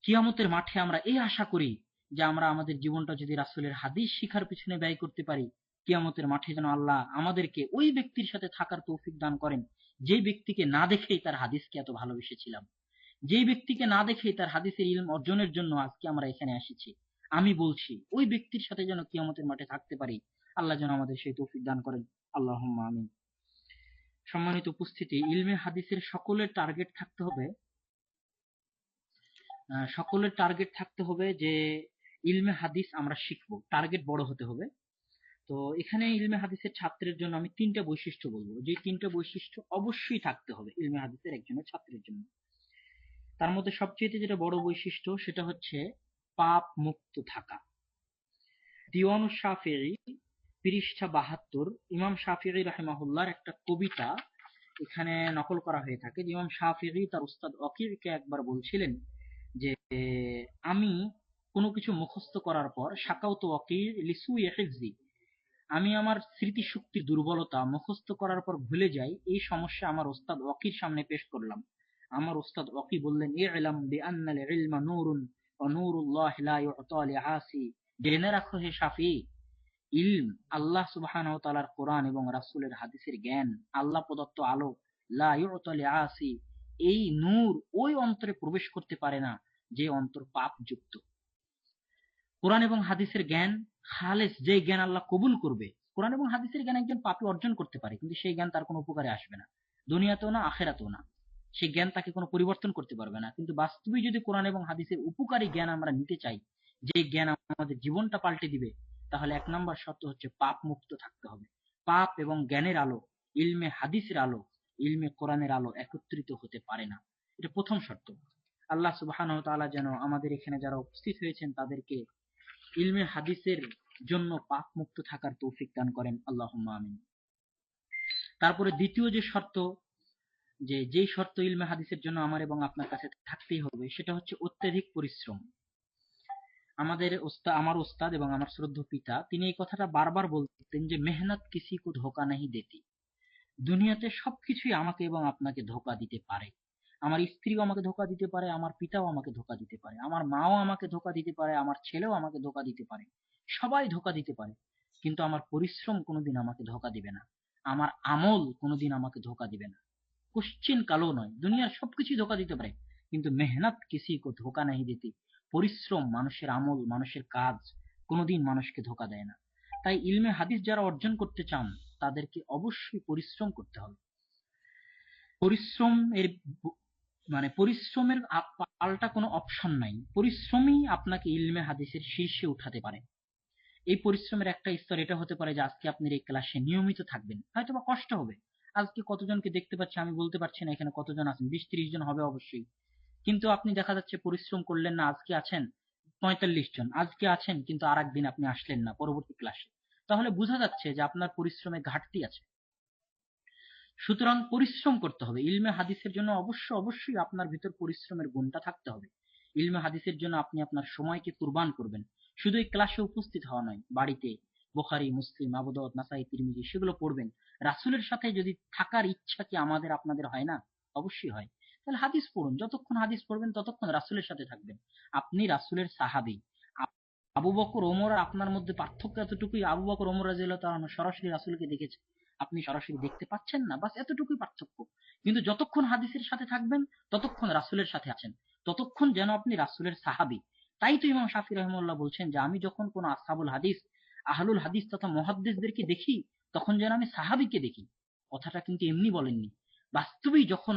কিয়ামতের মাঠে আমরা এই আশা করি যে আমরা আমাদের জীবনটা যদি রাসূলের হাদিস শিখার পিছনে ব্যয় করতে পারি, কিয়ামতের মাঠে যেন আল্লাহ আমাদেরকে ওই ব্যক্তির সাথে থাকার তৌফিক দান করেন, যে ব্যক্তিকে না দেখেই তার হাদিসকে এত ভালোবেসেছিলাম, যেই ব্যক্তিকে না দেখেই তার হাদিসের ইলম অর্জনের জন্য আজকে আমরা এখানে এসেছি। আমি বলছি ওই ব্যক্তির সাথে যেন কিয়ামতের মাঠে থাকতে পারি, আল্লাহ যেন আমাদের সেই তৌফিক দান করেন। আল্লাহুম্মা আমিন। সম্মানিত উপস্থিতি, ইলমে হাদিসের সকলের টার্গেট থাকতে হবে যে ইলমে হাদিস আমরা শিখবো, টার্গেট বড় হতে হবে। তো এখানে ইলমে হাদিসের ছাত্রের জন্য আমি তিনটা বৈশিষ্ট্য বলবো, যে তিনটা বৈশিষ্ট্য অবশ্যই থাকতে হবে ইলমে হাদিসের একজনের ছাত্রের জন্য। তার মধ্যে সবচেয়ে যেটা বড় বৈশিষ্ট্য সেটা হচ্ছে পাপ মুক্ত থাকা। দিওয়ানু শাফিঈ পৃষ্ঠা ৭২, ইমাম শাফিঈ রাহিমাহুল্লাহর একটা কবিতা এখানে নকল করা হয়ে থাকে। ইমাম শাফিঈ তার উস্তাদ ওয়াকিকে একবার বলছিলেন যে আমি কোনো কিছু মুখস্থ করার পর শাকাউতু ওয়াকি লিসুই হিফজি, আমি আমার স্মৃতিশক্তির দুর্বলতা মুখস্থ করার পর ভুলে যাই, এই সমস্যা আমার ওস্তাদ ওয়াকির সামনে পেশ করলাম। আমার ওস্তাদ ওয়াকি বললেন, ই'লাম বিআন্নাল ইলমা নূরুন ওয়া নূরুল্লাহি লা ইউতা লিআসি, জেনে রাখো হে শাফি, ইলম আল্লাহ সুবহানাহু ওয়া তাআলার কোরআন এবং রাসূলের হাদিসের জ্ঞান, আল্লাহ প্রদত্ত আলো, লা ইউতা লিআসি, এই নূর ওই অন্তরে প্রবেশ করতে পারে না যে অন্তর পাপযুক্ত। কোরআন এবং হাদিসের জ্ঞান খালেস, যে জ্ঞান আল্লাহ কবুল করবে। কোরআন এবং হাদিসের জ্ঞান একজন পাপী অর্জন করতে পারে, কিন্তু সেই জ্ঞান তার কোনো উপকারে আসবে না, দুনিয়াতেও না আখেরাতেও না। সেই জ্ঞান তাকে কোনো পরিবর্তন করতে পারবে না। কিন্তু বাস্তবে যদি কোরআন এবং হাদিসের উপকারী জ্ঞান আমরা নিতে চাই, যে জ্ঞান আমাদের জীবনটা পাল্টে দিবে, তাহলে এক নম্বর শর্ত হচ্ছে পাপ মুক্ত থাকতে হবে। পাপ এবং জ্ঞানের আলো, ইলমে হাদিসের আলো, ইলমে কোরআনের আলো একত্রিত হতে পারে না, এটা প্রথম শর্ত। আল্লাহ সুবহানাহু ওয়া তাআলা যেন আমাদের এখানে যারা উপস্থিত হয়েছেন তাদেরকে ইলমে হাদিসের জন্য পাপ মুক্ত থাকার তৌফিক দান করেন। আল্লাহুম্মা আমিন। তারপরে দ্বিতীয় যে শর্ত, যেই শর্ত ইলমে হাদিসের জন্য আমার এবং আপনার কাছে থাকতেই হবে, সেটা হচ্ছে অত্যধিক পরিশ্রম। আমার ওস্তাদ এবং আমার শ্রদ্ধেয় পিতা, তিনি এই কথাটা বারবার বলতেন যে মেহনত কিসি কো ধোকা নাহি দেতি। দুনিয়াতে সবকিছুই আমাকে এবং আপনাকে ধোকা দিতে পারে। আমার স্ত্রীও আমাকে ধোকা দিতে পারে, আমার পিতাও আমাকে ধোকা দিতে পারে, আমার মাও আমাকে ধোকা দিতে পারে, আমার ছেলেও আমাকে ধোকা দিতে পারে, সবাই ধোকা দিতে পারে। কিন্তু আমার পরিশ্রম কোনোদিন আমাকে ধোকা দিবে না, আমার আমল কোনোদিন আমাকে ধোকা দিবে না, কোশ্চিন কালো নয়। দুনিয়ার সবকিছুই ধোকা দিতে পারে, কিন্তু মেহনত কিসি কো ধোকা নাহি দেতি, পরিশ্রম, মানুষের আমল, মানুষের কাজ কোনোদিন মানুষকে ধোকা দেয় না। তাই ইলমে হাদিস যারা অর্জন করতে চান তাদেরকে অবশ্যই পরিশ্রম করতে হবে। পরিশ্রম এর পরিশ্রমের পাল্টা কোনো অপশন নাই। পরিশ্রমই আপনাকে ইলমে হাদিসের শীর্ষে উঠাতে পারে। এই পরিশ্রমের একটা স্তর এটা হতে পারে যে আজকে আপনি এই ক্লাসে নিয়মিত থাকবেন, হয়তো বা কষ্ট হবে। আজকে কতজনকে দেখতে পাচ্ছি আমি বলতে পারছি না এখানে কতজন আছেন, 20-30 জন হবে অবশ্যই। কিন্তু আপনি দেখা যাচ্ছে পরিশ্রম করলেন না, আজকে আছেন 45 জন, আজকে আছেন কিন্তু আর একদিন আপনি আসলেন না পরবর্তী ক্লাসে, তাহলে বোঝা যাচ্ছে যে আপনার পরিশ্রমে ঘাটতি আছে। সুতরাং পরিশ্রম করতে হবে। ইলমে হাদিসের জন্য অবশ্যই আপনার ভিতর পরিশ্রমের গুণটা থাকতে হবে। ইলমে হাদিসের জন্য আপনি আপনার সময়কে কুরবান করবেন। শুধু এই ক্লাসে উপস্থিত হওয়া নয়, বাড়িতে বুখারী, মুসলিম, আবু দাউদ, নাসাই, তিরমিজি সেগুলো পড়বেন। রাসূলের সাথে যদি থাকার ইচ্ছা কি আমাদের আপনাদের হয় না? অবশ্যই হয়। তাহলে হাদিস পড়ুন, যতক্ষণ হাদিস পড়বেন ততক্ষণ রাসূলের সাথে থাকবেন। আপনি রাসূলের সাহাবী। আবু বকর, ওমর আর আপনার মধ্যে পার্থক্য এতটুকুই, আবু বকর, ওমর রাদিয়াল্লাহু তাআলা সরাসরি রাসূলকে দেখেছে, আপনি সরাসরি দেখতে পাচ্ছেন না, বাস এতটুকুই পার্থক্য। কিন্তু যতক্ষণ হাদিসের সাথে থাকবেন ততক্ষণ রাসূলের সাথে আছেন, ততক্ষণ যেন আপনি রাসূলের সাহাবী। তাই তো ইমাম শাফিঈ রাহিমাহুল্লাহ বলছেন যে আমি যখন কোন আসহাবুল হাদিস, আহলুল হাদিস তথা মুহাদ্দিসদেরকে দেখি তখন যেন আমি সাহাবীকে দেখি। কথাটা কিন্তু এমনি বলেননি, বাস্তবেই যখন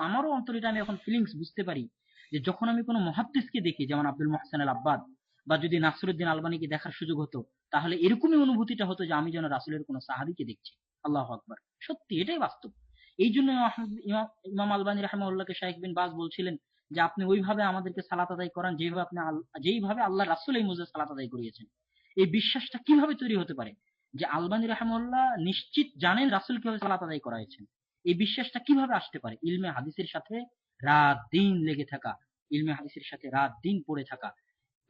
আমারও অন্তরে আমি এখন ফিলিংস বুঝতে পারি যে যখন আমি কোনো মুহাদ্দিসকে দেখি, যেমন আব্দুল মুহসিন আল আব্বাদ বা যদি নাসরুদ্দিন আলবানীকে দেখার সুযোগ হতো, তাহলে এরকমই অনুভূতিটা হতো যে আমি যেন রাসূলের কোনো সাহাবীকে দেখছি। আল্লাহু আকবার, সত্যি এটাই বাস্তব। এই জন্য ইমাম আলবানী রাহিমাহুল্লাহকে শাইখ বিন বাজ বলছিলেন যে আপনি ওইভাবে আমাদেরকে সালাত আদায় করান যেভাবে আপনি যেইভাবে আল্লাহ রাসূল এই মুজে সালাত আদায় করিয়েছেন। এই বিশ্বাসটা কিভাবে তৈরি হতে পারে যে আলবানী রাহিমাহুল্লাহ নিশ্চিত জানেন রাসূল কিভাবে সালাত আদায় করাইছেন? এই বিশ্বাসটা কিভাবে আসতে পারে? ইলমে হাদিসের সাথে রাত দিন লেগে থাকা, ইলমে হাদিসের সাথে রাত দিন পড়ে থাকা।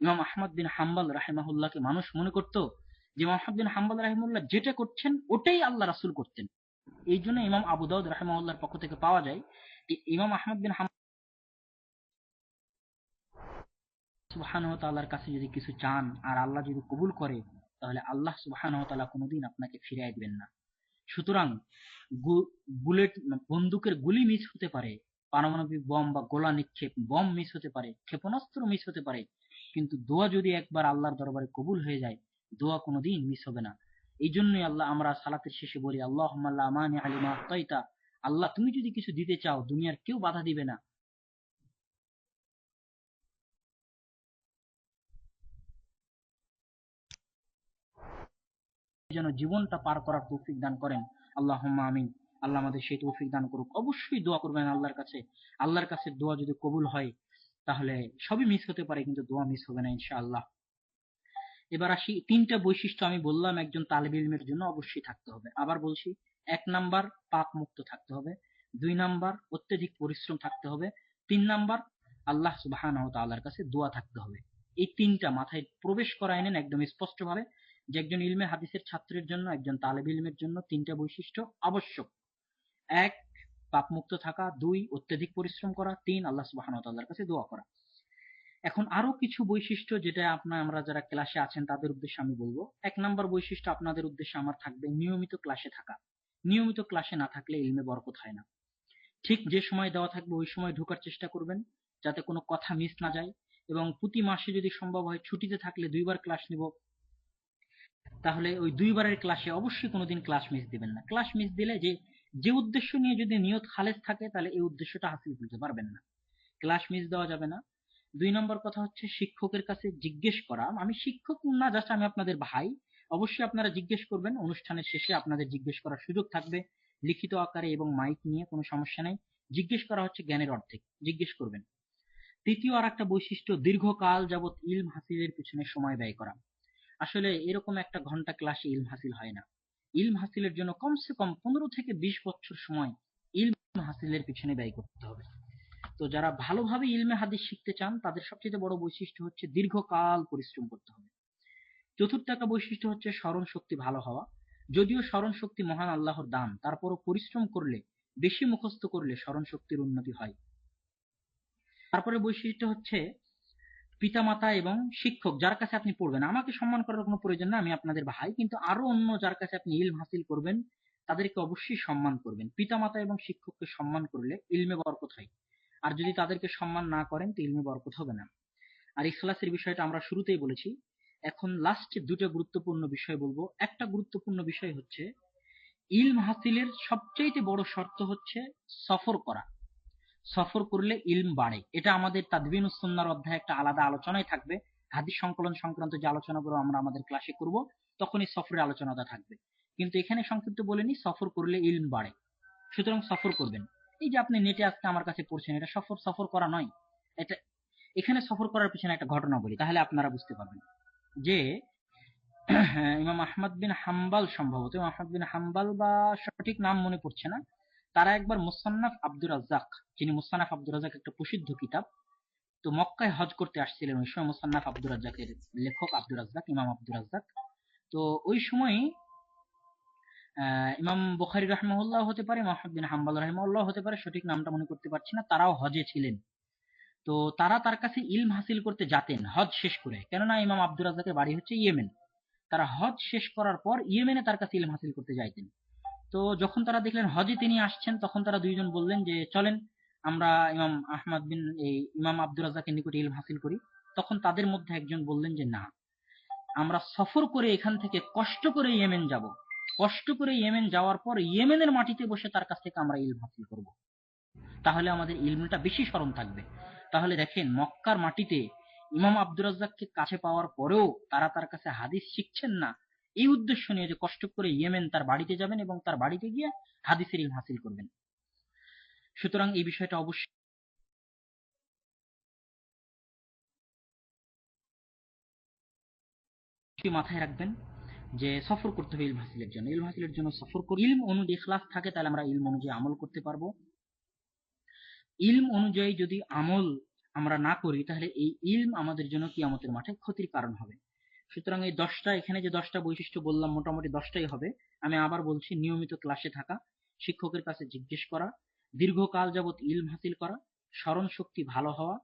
ইমাম আহমদ বিন হাম্বল রাহিমাহুল্লাহকে মানুষ মনে করত যে ইমাম আহমদ বিন হাম্বল রাহিমাহুল্লাহ যেটা করছেন ওটাই আল্লাহ রাসূল করতেন। এই জন্য ইমাম আবু দাউদ রাহিমাহুল্লাহর পক্ষ থেকে পাওয়া যায় যে ইমাম আহমদ বিন হাম্বল সুবহানাহু ওয়া তাআলার কাছে যদি কিছু চান আর আল্লাহ যদি কবুল করে, তাহলে আল্লাহ সুবহানাহু ওয়া তাআলা কোনোদিন আপনাকে ফিরিয়ে দিবেন না। সুতরাং বুলেট বন্দুকের গুলি মিস হতে পারে, পারমাণবিক বম বা গোলা নিক্ষেপ বম মিস হতে পারে, ক্ষেপণাস্ত্র মিস হতে পারে, কিন্তু দোয়া যদি একবার আল্লাহর দরবারে কবুল হয়ে যায়, দোয়া কোনোদিন মিস হবে না। এই জন্যই আমরা সালাতের শেষে বলি আল্লাহুম্মা লা মানিআ লিমা আ'তাইতা, আল্লাহ তুমি যদি কিছু দিতে চাও দুনিয়ার কেউ বাধা দিবে না, যেন জীবনটা পার করার তৌফিক দান করেন। আল্লাহুম্মা আমিন। আল্লাহ আমাদের সেই তৌফিক দান করুক। অবশ্যই দোয়া করবেন আল্লাহর কাছে। আল্লাহর কাছে দোয়া যদি কবুল হয় তাহলে সবই মিস হতে পারে কিন্তু দোয়া মিস হবে না ইনশাআল্লাহ। এবার আসি, তিনটা বৈশিষ্ট্য আমি বললাম একজন তালিব ইলমের জন্য অবশ্যই থাকতে হবে। আবার বলছি, 1 নাম্বার পাপ মুক্ত থাকতে হবে, 2 নাম্বার অত্যধিক পরিশ্রম থাকতে হবে, 3 নাম্বার আল্লাহ সুবহানাহু ওয়া তাআলার কাছে দোয়া থাকতে হবে। এই তিনটা মাথায় প্রবেশ করায় নেন একদম স্পষ্টভাবে যে একজন ইলমে হাদিসের ছাত্রের জন্য, একজন তালিব ইলমের জন্য তিনটা বৈশিষ্ট্য আবশ্যক। 1, পাপ মুক্ত থাকা, 2, অত্যধিক পরিশ্রম করা, 3, আল্লাহ সুবহানাহু ওয়া তাআলার কাছে দোয়া করা। এখন আরো কিছু বৈশিষ্ট্য যেটা আমরা যারা ক্লাসে আছেন তাদের উদ্দেশ্যে আমি বলবো। 1 নাম্বার বৈশিষ্ট্য আপনাদের উদ্দেশ্যে আমার থাকবে নিয়মিত ক্লাসে থাকা। নিয়মিত ক্লাসে না থাকলে ইলমে বরকত হয় না। ঠিক যে সময় দেওয়া থাকবে ওই সময় ঢোকার চেষ্টা করবেন যাতে কোনো কথা মিস না যায়, এবং প্রতি মাসে যদি সম্ভব হয় ছুটিতে থাকলে 2 বার ক্লাস নিব, তাহলে ওই 2 বারের ক্লাসে অবশ্যই কোনোদিন ক্লাস মিস দিবেন না। ক্লাস মিস দিলে যে উদ্দেশ্য নিয়ে যদি নিয়ত খালেস থাকে তাহলে এই উদ্দেশ্যটা হাসিল করতে পারবেন না। ক্লাস মিস দেওয়া যাবে না। 2 নম্বর কথা হচ্ছে শিক্ষকের কাছে জিজ্ঞেস করা। আমি শিক্ষক না, জাস্ট আমি আপনাদের ভাই। অবশ্যই আপনারা জিজ্ঞেস করবেন, অনুষ্ঠানের শেষে আপনাদের জিজ্ঞেস করার সুযোগ থাকবে লিখিত আকারে এবং মাইক নিয়ে, কোনো সমস্যা নেই। জিজ্ঞেস করা হচ্ছে জ্ঞানের অর্ধেক, জিজ্ঞেস করবেন। তৃতীয় আর একটা বৈশিষ্ট্য, দীর্ঘকাল যাবৎ ইলম হাসিলের পিছনে সময় ব্যয় করা। আসলে এরকম 1 ঘন্টা ক্লাসে ইলম হাসিল হয় না। ইলম হাসিলের জন্য কমসে কম 15 থেকে 20 বছর সময় ইলম হাসিলের পিছনে ব্যয় করতে হবে। তো যারা ভালোভাবে ইলমে হাদিস শিখতে চান তাদের সবচেয়ে বড় বৈশিষ্ট্য হচ্ছে দীর্ঘকাল পরিশ্রম করতে হবে। চতুর্থ একটা বৈশিষ্ট্য হচ্ছে স্মরণ শক্তি ভালো হওয়া। যদিও স্মরণ শক্তি মহান আল্লাহর দান, তারপরও পরিশ্রম করলে, বেশি মুখস্থ করলে স্মরণ শক্তির উন্নতি হয়। তারপরে বৈশিষ্ট্য হচ্ছে পিতামাতা এবং শিক্ষক যার কাছে আপনি পড়বেন। আমাকে সম্মান করার কোনো প্রয়োজন না, আমি আপনাদের ভাই, কিন্তু আরো অন্য যার কাছে আপনি ইলম হাসিল করবেন তাদেরকে অবশ্যই সম্মান করবেন। পিতামাতা এবং শিক্ষককে সম্মান করলে ইলমে বরকত হয়, আর যদি তাদেরকে সম্মান না করেন তো ইলমে বরকত হবে না। আর ইখলাসের বিষয়টা আমরা শুরুতেই বলেছি। এখন লাস্টে 2টা গুরুত্বপূর্ণ বিষয় বলবো। একটা গুরুত্বপূর্ণ বিষয় হচ্ছে ইলম হাসিলের সবচেয়ে বড় শর্ত হচ্ছে সফর করা। সফর করলে ইলম বাড়ে। এটা আমাদের তাদবিনুস সুন্নাহর অধ্যায়ে একটা আলাদা আলোচনায় থাকবে। হাদিস সংকলন সংক্রান্ত যে আলোচনাগুলো আমরা আমাদের ক্লাসে করব তখনই সফরের আলোচনাটা থাকবে, কিন্তু এখানে সংক্ষিপ্ত বলে নি সফর করলে ইলম বাড়ে। সুতরাং সফর করবেন। এই যে আপনি নেটে আজকে আমার কাছে পড়ছেন, এটা সফর করা নয়। এটা এখানে সফর করার পিছনে একটা ঘটনা বলি, তাহলে আপনারা বুঝতে পারবেন যে ইমাম আহমদ বিন হাম্বাল, সম্ভবত ইমাম আহমদ বিন হাম্বাল বা সঠিক নাম মনে পড়ছে না, তারা একবার মুসান্নাফ আব্দুর রাজ্জাক, যিনি মুসান্নাফ আব্দুর রাজ্জাক একটা প্রসিদ্ধ কিতাব, তো মক্কায় হজ করতে আসছিলেন ওই সময় মুসান্নাফ আব্দুর রাজ্জাকের লেখক আব্দুর রাজ্জাক, ইমাম আব্দুর রাজ্জাক। তো ওই সময় ইমাম বুখারী রাহিমাহুল্লাহ হতে পারে, ইমাম আহমদ বিন হাম্বাল রাহিমাহুল্লাহ হতে পারে, সঠিক নামটা মনে করতে পারছি না, তারাও হজে ছিলেন। তো তারা তার কাছে ইলম হাসিল করতে যেতেন হজ শেষ করে, কেননা ইমাম আব্দুর রাজ্জাকের বাড়ি হচ্ছে ইয়েমেন। তারা হজ শেষ করার পর ইয়েমেনে তার কাছে ইলম হাসিল করতে যাইতেন। তো যখন তারা দেখলেন হজে তিনি আসছেন, তখন তারা দুইজন বললেন যে চলেন আমরা ইমাম আব্দুর রাজ্জাকের নিকট ইলম হাসিল করি। তখন তাদের মধ্যে একজন বললেন যে না, আমরা সফর করে এখান থেকে কষ্ট করে ইয়েমেন যাব, কষ্ট করে ইয়েমেন যাওয়ার পর ইয়েমেনের মাটিতে বসে তার কাছ থেকে আমরা ইলম হাসিল করব, তাহলে আমাদের ইলমটা বেশি স্মরণ থাকবে। তাহলে দেখেন মক্কার মাটিতে ইমাম আব্দুর রাজ্জাককে কাছে পাওয়ার পরেও তারা তার কাছে হাদিস শিখছেন না, এই উদ্দেশ্য নিয়ে যে কষ্ট করে ইয়েমেন তার বাড়িতে যাবেন এবং তার বাড়িতে গিয়ে হাদিসের ইলম হাসিল করবেন। সুতরাং এই বিষয়টা অবশ্যই মাথায় রাখবেন যে সফর করতে হবে ইলম হাসিলের জন্য। ইলম হাসিলের জন্য সফর করি, ইলম অনুযায়ী ইখলাস থাকে তাহলে আমরা ইলম অনুযায়ী আমল করতে পারবো। ইলম অনুযায়ী যদি আমল আমরা না করি তাহলে এই ইলম আমাদের জন্য কিয়ামতের মাঠে ক্ষতির কারণ হবে। সুতরাং এই 10টা, এখানে যে 10টা বৈশিষ্ট্য বললাম মোটামুটি 10টাই হবে। আমি আবার বলছি, নিয়মিত ক্লাসে থাকা, শিক্ষকের কাছে জিজ্ঞেস করা, দীর্ঘকাল যাবৎ ইলম হাসিল করা, স্মরণ শক্তি ভালো হওয়া,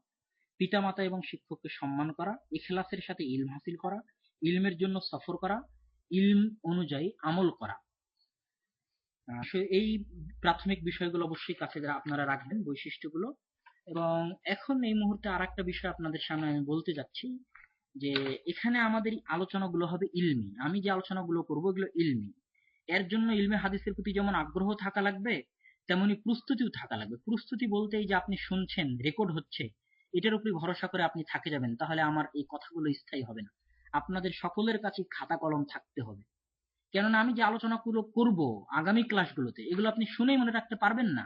পিতামাতা এবং শিক্ষককে সম্মান করা, ইখলাসের সাথে ইলম হাসিল করা, ইলমের জন্য সফর করা, ইলম অনুযায়ী আমল করা। এই প্রাথমিক বিষয়গুলো অবশ্যই কাছে আপনারা রাখবেন, বৈশিষ্ট্যগুলো। এবং এখন এই মুহূর্তে আর একটা বিষয় আপনাদের সামনে আমি বলতে যাচ্ছি যে এখানে আমাদের আলোচনাগুলো হবে ইলমি। আমি যে আলোচনাগুলো করবো এগুলো ইলমি। এর জন্য ইলমে হাদিসের প্রতি যেমন আগ্রহ থাকা লাগবে, তেমনি প্রস্তুতিও থাকা লাগবে। প্রস্তুতি বলতে এই যে আপনি শুনছেন, রেকর্ড হচ্ছে, এটার উপরে ভরসা করে আপনি থাকে যাবেন, তাহলে আমার এই কথাগুলো স্থায়ী হবে না। আপনাদের সকলের কাছে খাতা কলম থাকতে হবে। কেননা আমি যে আলোচনাগুলো করব আগামী ক্লাসগুলোতে, এগুলো আপনি শুনেই মনে রাখতে পারবেন না,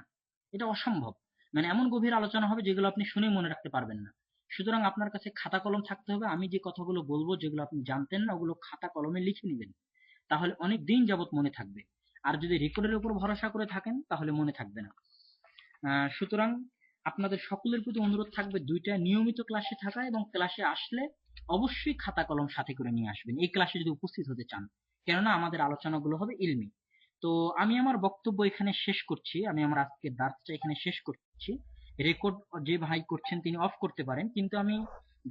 এটা অসম্ভব। মানে এমন গভীর আলোচনা হবে যেগুলো আপনি শুনেই মনে রাখতে পারবেন না। সুতরাং আপনার কাছে খাতা কলম থাকতে হবে। আমি যে কথাগুলো বলবো, যেগুলো আপনি জানতেন না, ওগুলো খাতা কলমে লিখে নেবেন, তাহলে অনেক দিন যাবত মনে থাকবে। আর যদি রেকর্ডের উপর ভরসা করে থাকেন তাহলে মনে থাকবে না। সুতরাং আপনাদের সকলের প্রতি অনুরোধ থাকবে দুইটা, নিয়মিত ক্লাসে থাকা এবং ক্লাসে আসলে অবশ্যই খাতা কলম সাথে করে নিয়ে আসবেন এই ক্লাসে যদি উপস্থিত হতে চান, কেননা আমাদের আলোচনাগুলো হবে ইলমি। তো আমি আমার বক্তব্য এখানে শেষ করছি, আমি আমার আজকের দার্সটা এখানে শেষ করছি। রেকর্ড যে ভাই করছেন তিনি অফ করতে পারেন, কিন্তু আমি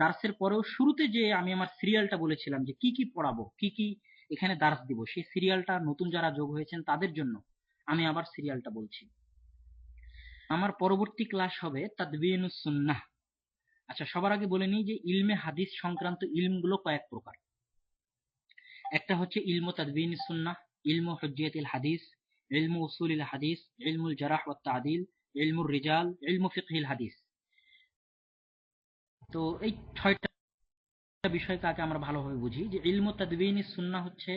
দার্সের পরেও শুরুতে যে আমি আমার সিরিয়ালটা বলেছিলাম যে কি কি পড়াবো, কি কি এখানে দার্স দিব, সেই সিরিয়ালটা নতুন যারা যোগ হয়েছেন তাদের জন্য আমি আবার সিরিয়ালটা বলছি। আমার পরবর্তী ক্লাস হবে তাদবিনুস সুন্নাহ। আচ্ছা, সবার আগে বলে নিই যে ইলমে হাদিস সংক্রান্ত ইলমগুলো কয়েক প্রকার। একটা হচ্ছে ইলমু তাদবিনুস সুন্নাহ, ইলমু হুজ্জাতুল হাদিস, ইলমু উসুলিল হাদিস, ইলমুল জারাহ ওয়াত তা'দিল, ইলমুর রিজাল, ইলমু ফিকহিল হাদিস। তো এই 6টা বিষয়কে আগে আমরা ভালোভাবে বুঝি যে ইলমু তাদবিনুস সুন্নাহ হচ্ছে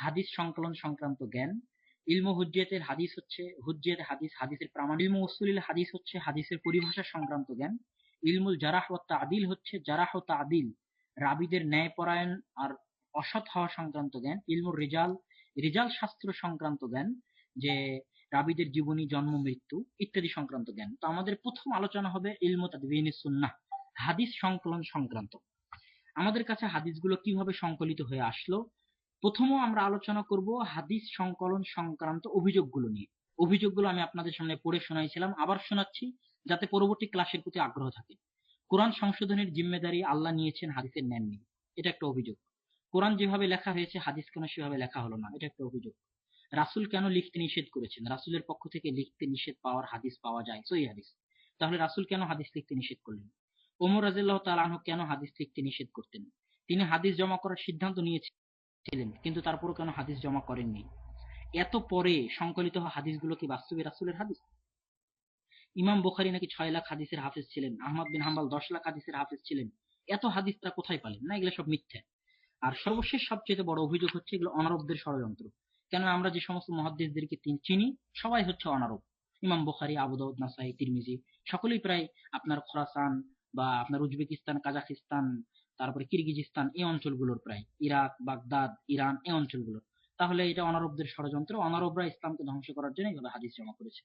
হাদিস সংকলন সংক্রান্ত জ্ঞান। ইলমু হুজ্জাতুল হাদিস হচ্ছে হুজ্জাত হাদিস, হাদিসের প্রমাণ। ইলমু উসুলিল হাদিস হচ্ছে হাদিসের পরিভাষা সংক্রান্ত জ্ঞান। ইলমুল জারাহ ওয়াত তা'দিল হচ্ছে জারাহ ও তা'দিল, রাবীদের ন্যায়পরায়ণ আর অসৎ হওয়া সংক্রান্ত জ্ঞান। ইলমুর রিজাল, রিজাল শাস্ত্র সংক্রান্ত জ্ঞান, যে রাবীদের জীবনী, জন্ম, মৃত্যু ইত্যাদি সংক্রান্ত জ্ঞান। তো আমাদের প্রথম আলোচনা হবে ইলমু তাদবিনুস সুন্নাহ, হাদিস সংকলন সংক্রান্ত। আমাদের কাছে হাদিসগুলো কিভাবে সংকলিত হয়ে আসলো। প্রথমে আমরা আলোচনা করব হাদিস সংকলন সংক্রান্ত অভিযোগগুলো নিয়ে। অভিযোগগুলো আমি আপনাদের সামনে পড়ে শোনাইছিলাম, আবার শোনাচ্ছি যাতে পরবর্তী ক্লাসের প্রতি আগ্রহ থাকে। কোরআন সংশোধনের জিম্মেদারি আল্লাহ নিয়েছেন, হাদিসের নেননি, এটা একটা অভিযোগ। কোরআন যেভাবে লেখা হয়েছে হাদিস কেন সেভাবে লেখা হলো না, এটা একটা অভিযোগ। রাসূল কেন লিখতে নিষেধ করেছেন, রাসূলের পক্ষ থেকে লিখতে নিষেধ পাওয়ার হাদিস পাওয়া যায়, সহিহ হাদিস। তাহলে রাসূল কেন হাদিস লিখতে নিষেধ করলেন? ওমর রাদিয়াল্লাহু তাআলা আনহু কেন হাদিস লিখতে নিষেধ করতেন? তিনি হাদিস জমা করার সিদ্ধান্ত নিয়েছিলেন, কিন্তু তারপরও কেন হাদিস জমা করেননি? এত পরে সংকলিত হওয়া হাদিসগুলো কি বাস্তবে রাসূলের হাদিস? ইমাম বুখারী নাকি 6 লাখ হাদিসের হাফেজ ছিলেন, আহমদ বিন হাম্বল 10 লাখ হাদিসের হাফেজ ছিলেন। এত হাদিস তারা কোথায় পেলেন? না, এগুলো সব মিথ্যা। আর সর্বশেষ সবচেয়ে বড় অভিযোগ হচ্ছে এগুলো অনারবদের ষড়যন্ত্র। কেন আমরা যে সমস্ত মুহাদ্দিসদেরকে চিনি সবাই হচ্ছে অনারব। ইমাম বুখারী, আবু দাউদ, নাসাই, তিরমিজি সকলেই প্রায় আপনার খোরাসান বা আপনার উজবেকিস্তান, কাজাখিস্তান, তারপরে কিরগিজিস্তান, এই অঞ্চলগুলোর, প্রায় ইরাক, বাগদাদ, ইরান, এই অঞ্চলগুলোর। তাহলে এটা অনারবদের ষড়যন্ত্র, অনারবরা ইসলামকে ধ্বংস করার জন্য এইভাবে হাদিস জমা করেছে।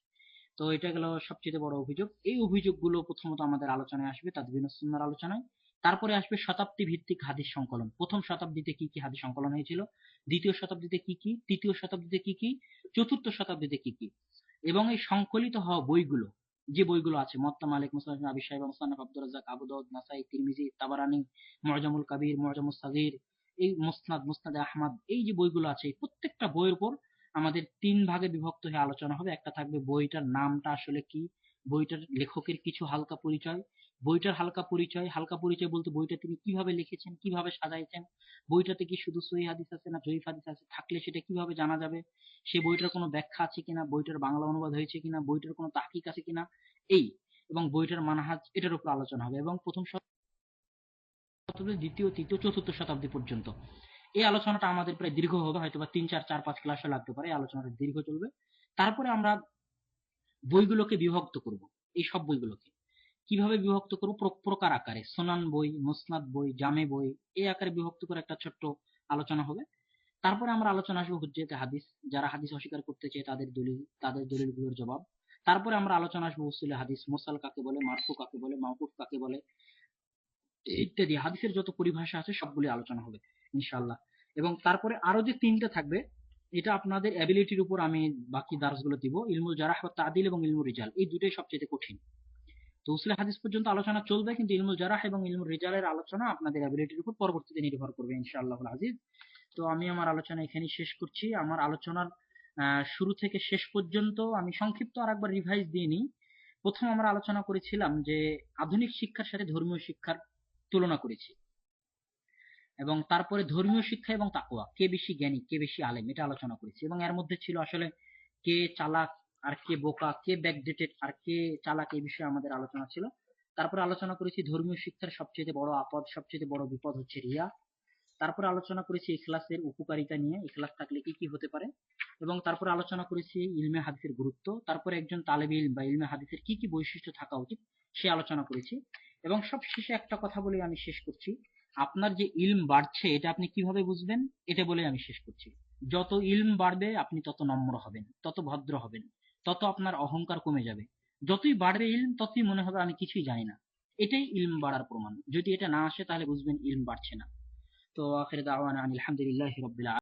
তো এটা গেল সবচেয়ে বড় অভিযোগ। এই অভিযোগগুলো প্রথমত আমাদের আলোচনায় আসবে, তাদবিনুস সুন্নাহর আলোচনায়। তারপরে আসবে শতাব্দী ভিত্তিক হাদিস সংকলন। প্রথম শতাব্দীতে কি কি হাদিস সংকলন হয়েছিল, দ্বিতীয় শতাব্দীতে কি কি, তৃতীয় শতাব্দীতে কি কি, চতুর্থ শতাব্দীতে কি কি, এবং এই সংকলিত হওয়া বইগুলো, যে বইগুলো আছে মুওয়াত্তা মালিক, মুসনাদ আবি শাইবা, মুসান্নাফ আব্দুর রাজ্জাক, আবু দাউদ, নাসাই, তিরমিজি, তাবারানী, মুআজামুল কাবীর, মুআজামুস সাগীর, এই মুসনাদ, মুসনাদে আহমদ, এই যে বইগুলো আছে, প্রত্যেকটা বইয়ের উপর আমাদের 3 ভাগে বিভক্ত হয়ে আলোচনা হবে। একটা থাকবে বইটার নামটা আসলে কি, বইটার লেখকের কিছু হালকা পরিচয়, বইটার হালকা পরিচয়, হালকা পরিচয় বলতে বইটা তিনি কিভাবে লিখেছেন, কিভাবে সাজাইছেন, বইটাতে কি শুধু সহিহ হাদিস আছে না জয়ীফ হাদিস আছে, থাকলে সেটা কিভাবে জানা যাবে, সেই বইটার কোনো ব্যাখ্যা আছে কিনা, বইটার বাংলা অনুবাদ হয়েছে কিনা, বইটার কোনো তাহকিক আছে কিনা, এই এবং বইটার মানহাজ, এটার উপর আলোচনা হবে। এবং প্রথম শতাব্দী, দ্বিতীয়, তৃতীয়, চতুর্থ শতাব্দী পর্যন্ত এই আলোচনাটা আমাদের প্রায় দীর্ঘ হবে, হয়তো বা 3, 4, 4, 5 ক্লাসও লাগতে পারে। এই আলোচনাটা দীর্ঘ চলবে। তারপরে আমরা বইগুলোকে বিভক্ত করব। এই সব বইগুলোকে কিভাবে বিভক্ত করব? প্রকার আকারে সুনান বই, মুসনাদ বই, জামে বই, এই আকারে বিভক্ত করে একটা ছোট্ট আলোচনা হবে। তারপরে আমরা আলোচনা আসবো হুজ্জতে হাদিস, যারা হাদিস অস্বীকার করতে চায় তাদের দলিলগুলোর জবাব। তারপরে আমরা আলোচনা আসবো উসুলে হাদিস, মুরসাল কাকে বলে, মারফু কাকে বলে, মাওকুফ কাকে বলে, ইত্যাদি হাদিসের যত পরিভাষা আছে সবগুলি আলোচনা হবে ইনশাআল্লাহ। এবং তারপরে আরো যে তিনটা থাকবে, এটা আপনাদের অ্যাবিলিটির উপর আমি বাকি দার্সগুলো দিব। ইলমুল জারাহ ওয়া তাদিল এবং ইলমুল রিজাল, এই দুটোই সবচেয়ে কঠিন। তো উসুলে হাদিস পর্যন্ত আলোচনা চলবে, কিন্তু ইলমুল জারাহ এবং ইলমুল রিজালের আলোচনা আপনাদের অ্যাবিলিটির উপর পরবর্তীতে নির্ভর করবে ইনশাআল্লাহুল আজিজ। তো আমি আমার আলোচনা এখানেই শেষ করছি। আমার আলোচনার শুরু থেকে শেষ পর্যন্ত আমি সংক্ষিপ্ত আরেকবার রিভাইজ দিয়ে নিই। প্রথম আমরা আলোচনা করেছিলাম যে আধুনিক শিক্ষার সাথে ধর্মীয় শিক্ষার তুলনা করেছি, এবং তারপরে ধর্মীয় শিক্ষা এবং তাকওয়া, কে বেশি জ্ঞানী, কে বেশি আলেম, এটা আলোচনা করেছি। এবং এর মধ্যে ছিল আসলে কে চালাক আর কে বোকা, কে ব্যাকডেটেড আর কে চালাক, এই বিষয়ে আমাদের আলোচনা ছিল। তারপরে আলোচনা করেছি ধর্মীয় শিক্ষার সবচেয়ে বড় আপদ, সবচেয়ে বড় বিপদ হচ্ছে রিয়া। তারপরে আলোচনা করেছি ইখলাসের উপকারিতা নিয়ে, ইখলাস থাকলে কি কি হতে পারে। এবং তারপরে আলোচনা করেছি ইলমে হাদিসের গুরুত্ব, তারপরে একজন তালেবে ইলম বা ইলমে হাদিসের কি কি বৈশিষ্ট্য থাকা উচিত সে আলোচনা করেছি। এবং সব শেষে একটা কথা বলে আমি শেষ করছি, আপনার যে ইলম বাড়ছে এটা আপনি কিভাবে বুঝবেন, এটা বলে আমি শেষ করছি। যত ইলম বাড়বে আপনি তত নম্র হবেন, তত ভদ্র হবেন, তত আপনার অহংকার কমে যাবে। যতই বাড়বে ইলম ততই মনে হবে আমি কিছুই জানি না। এটাই ইলম বাড়ার প্রমাণ। যদি এটা না আসে তাহলে বুঝবেন ইলম বাড়ছে না। তো আখির দাওয়ানা আনিল হামদুলিল্লাহি রাব্বিল আলামিন।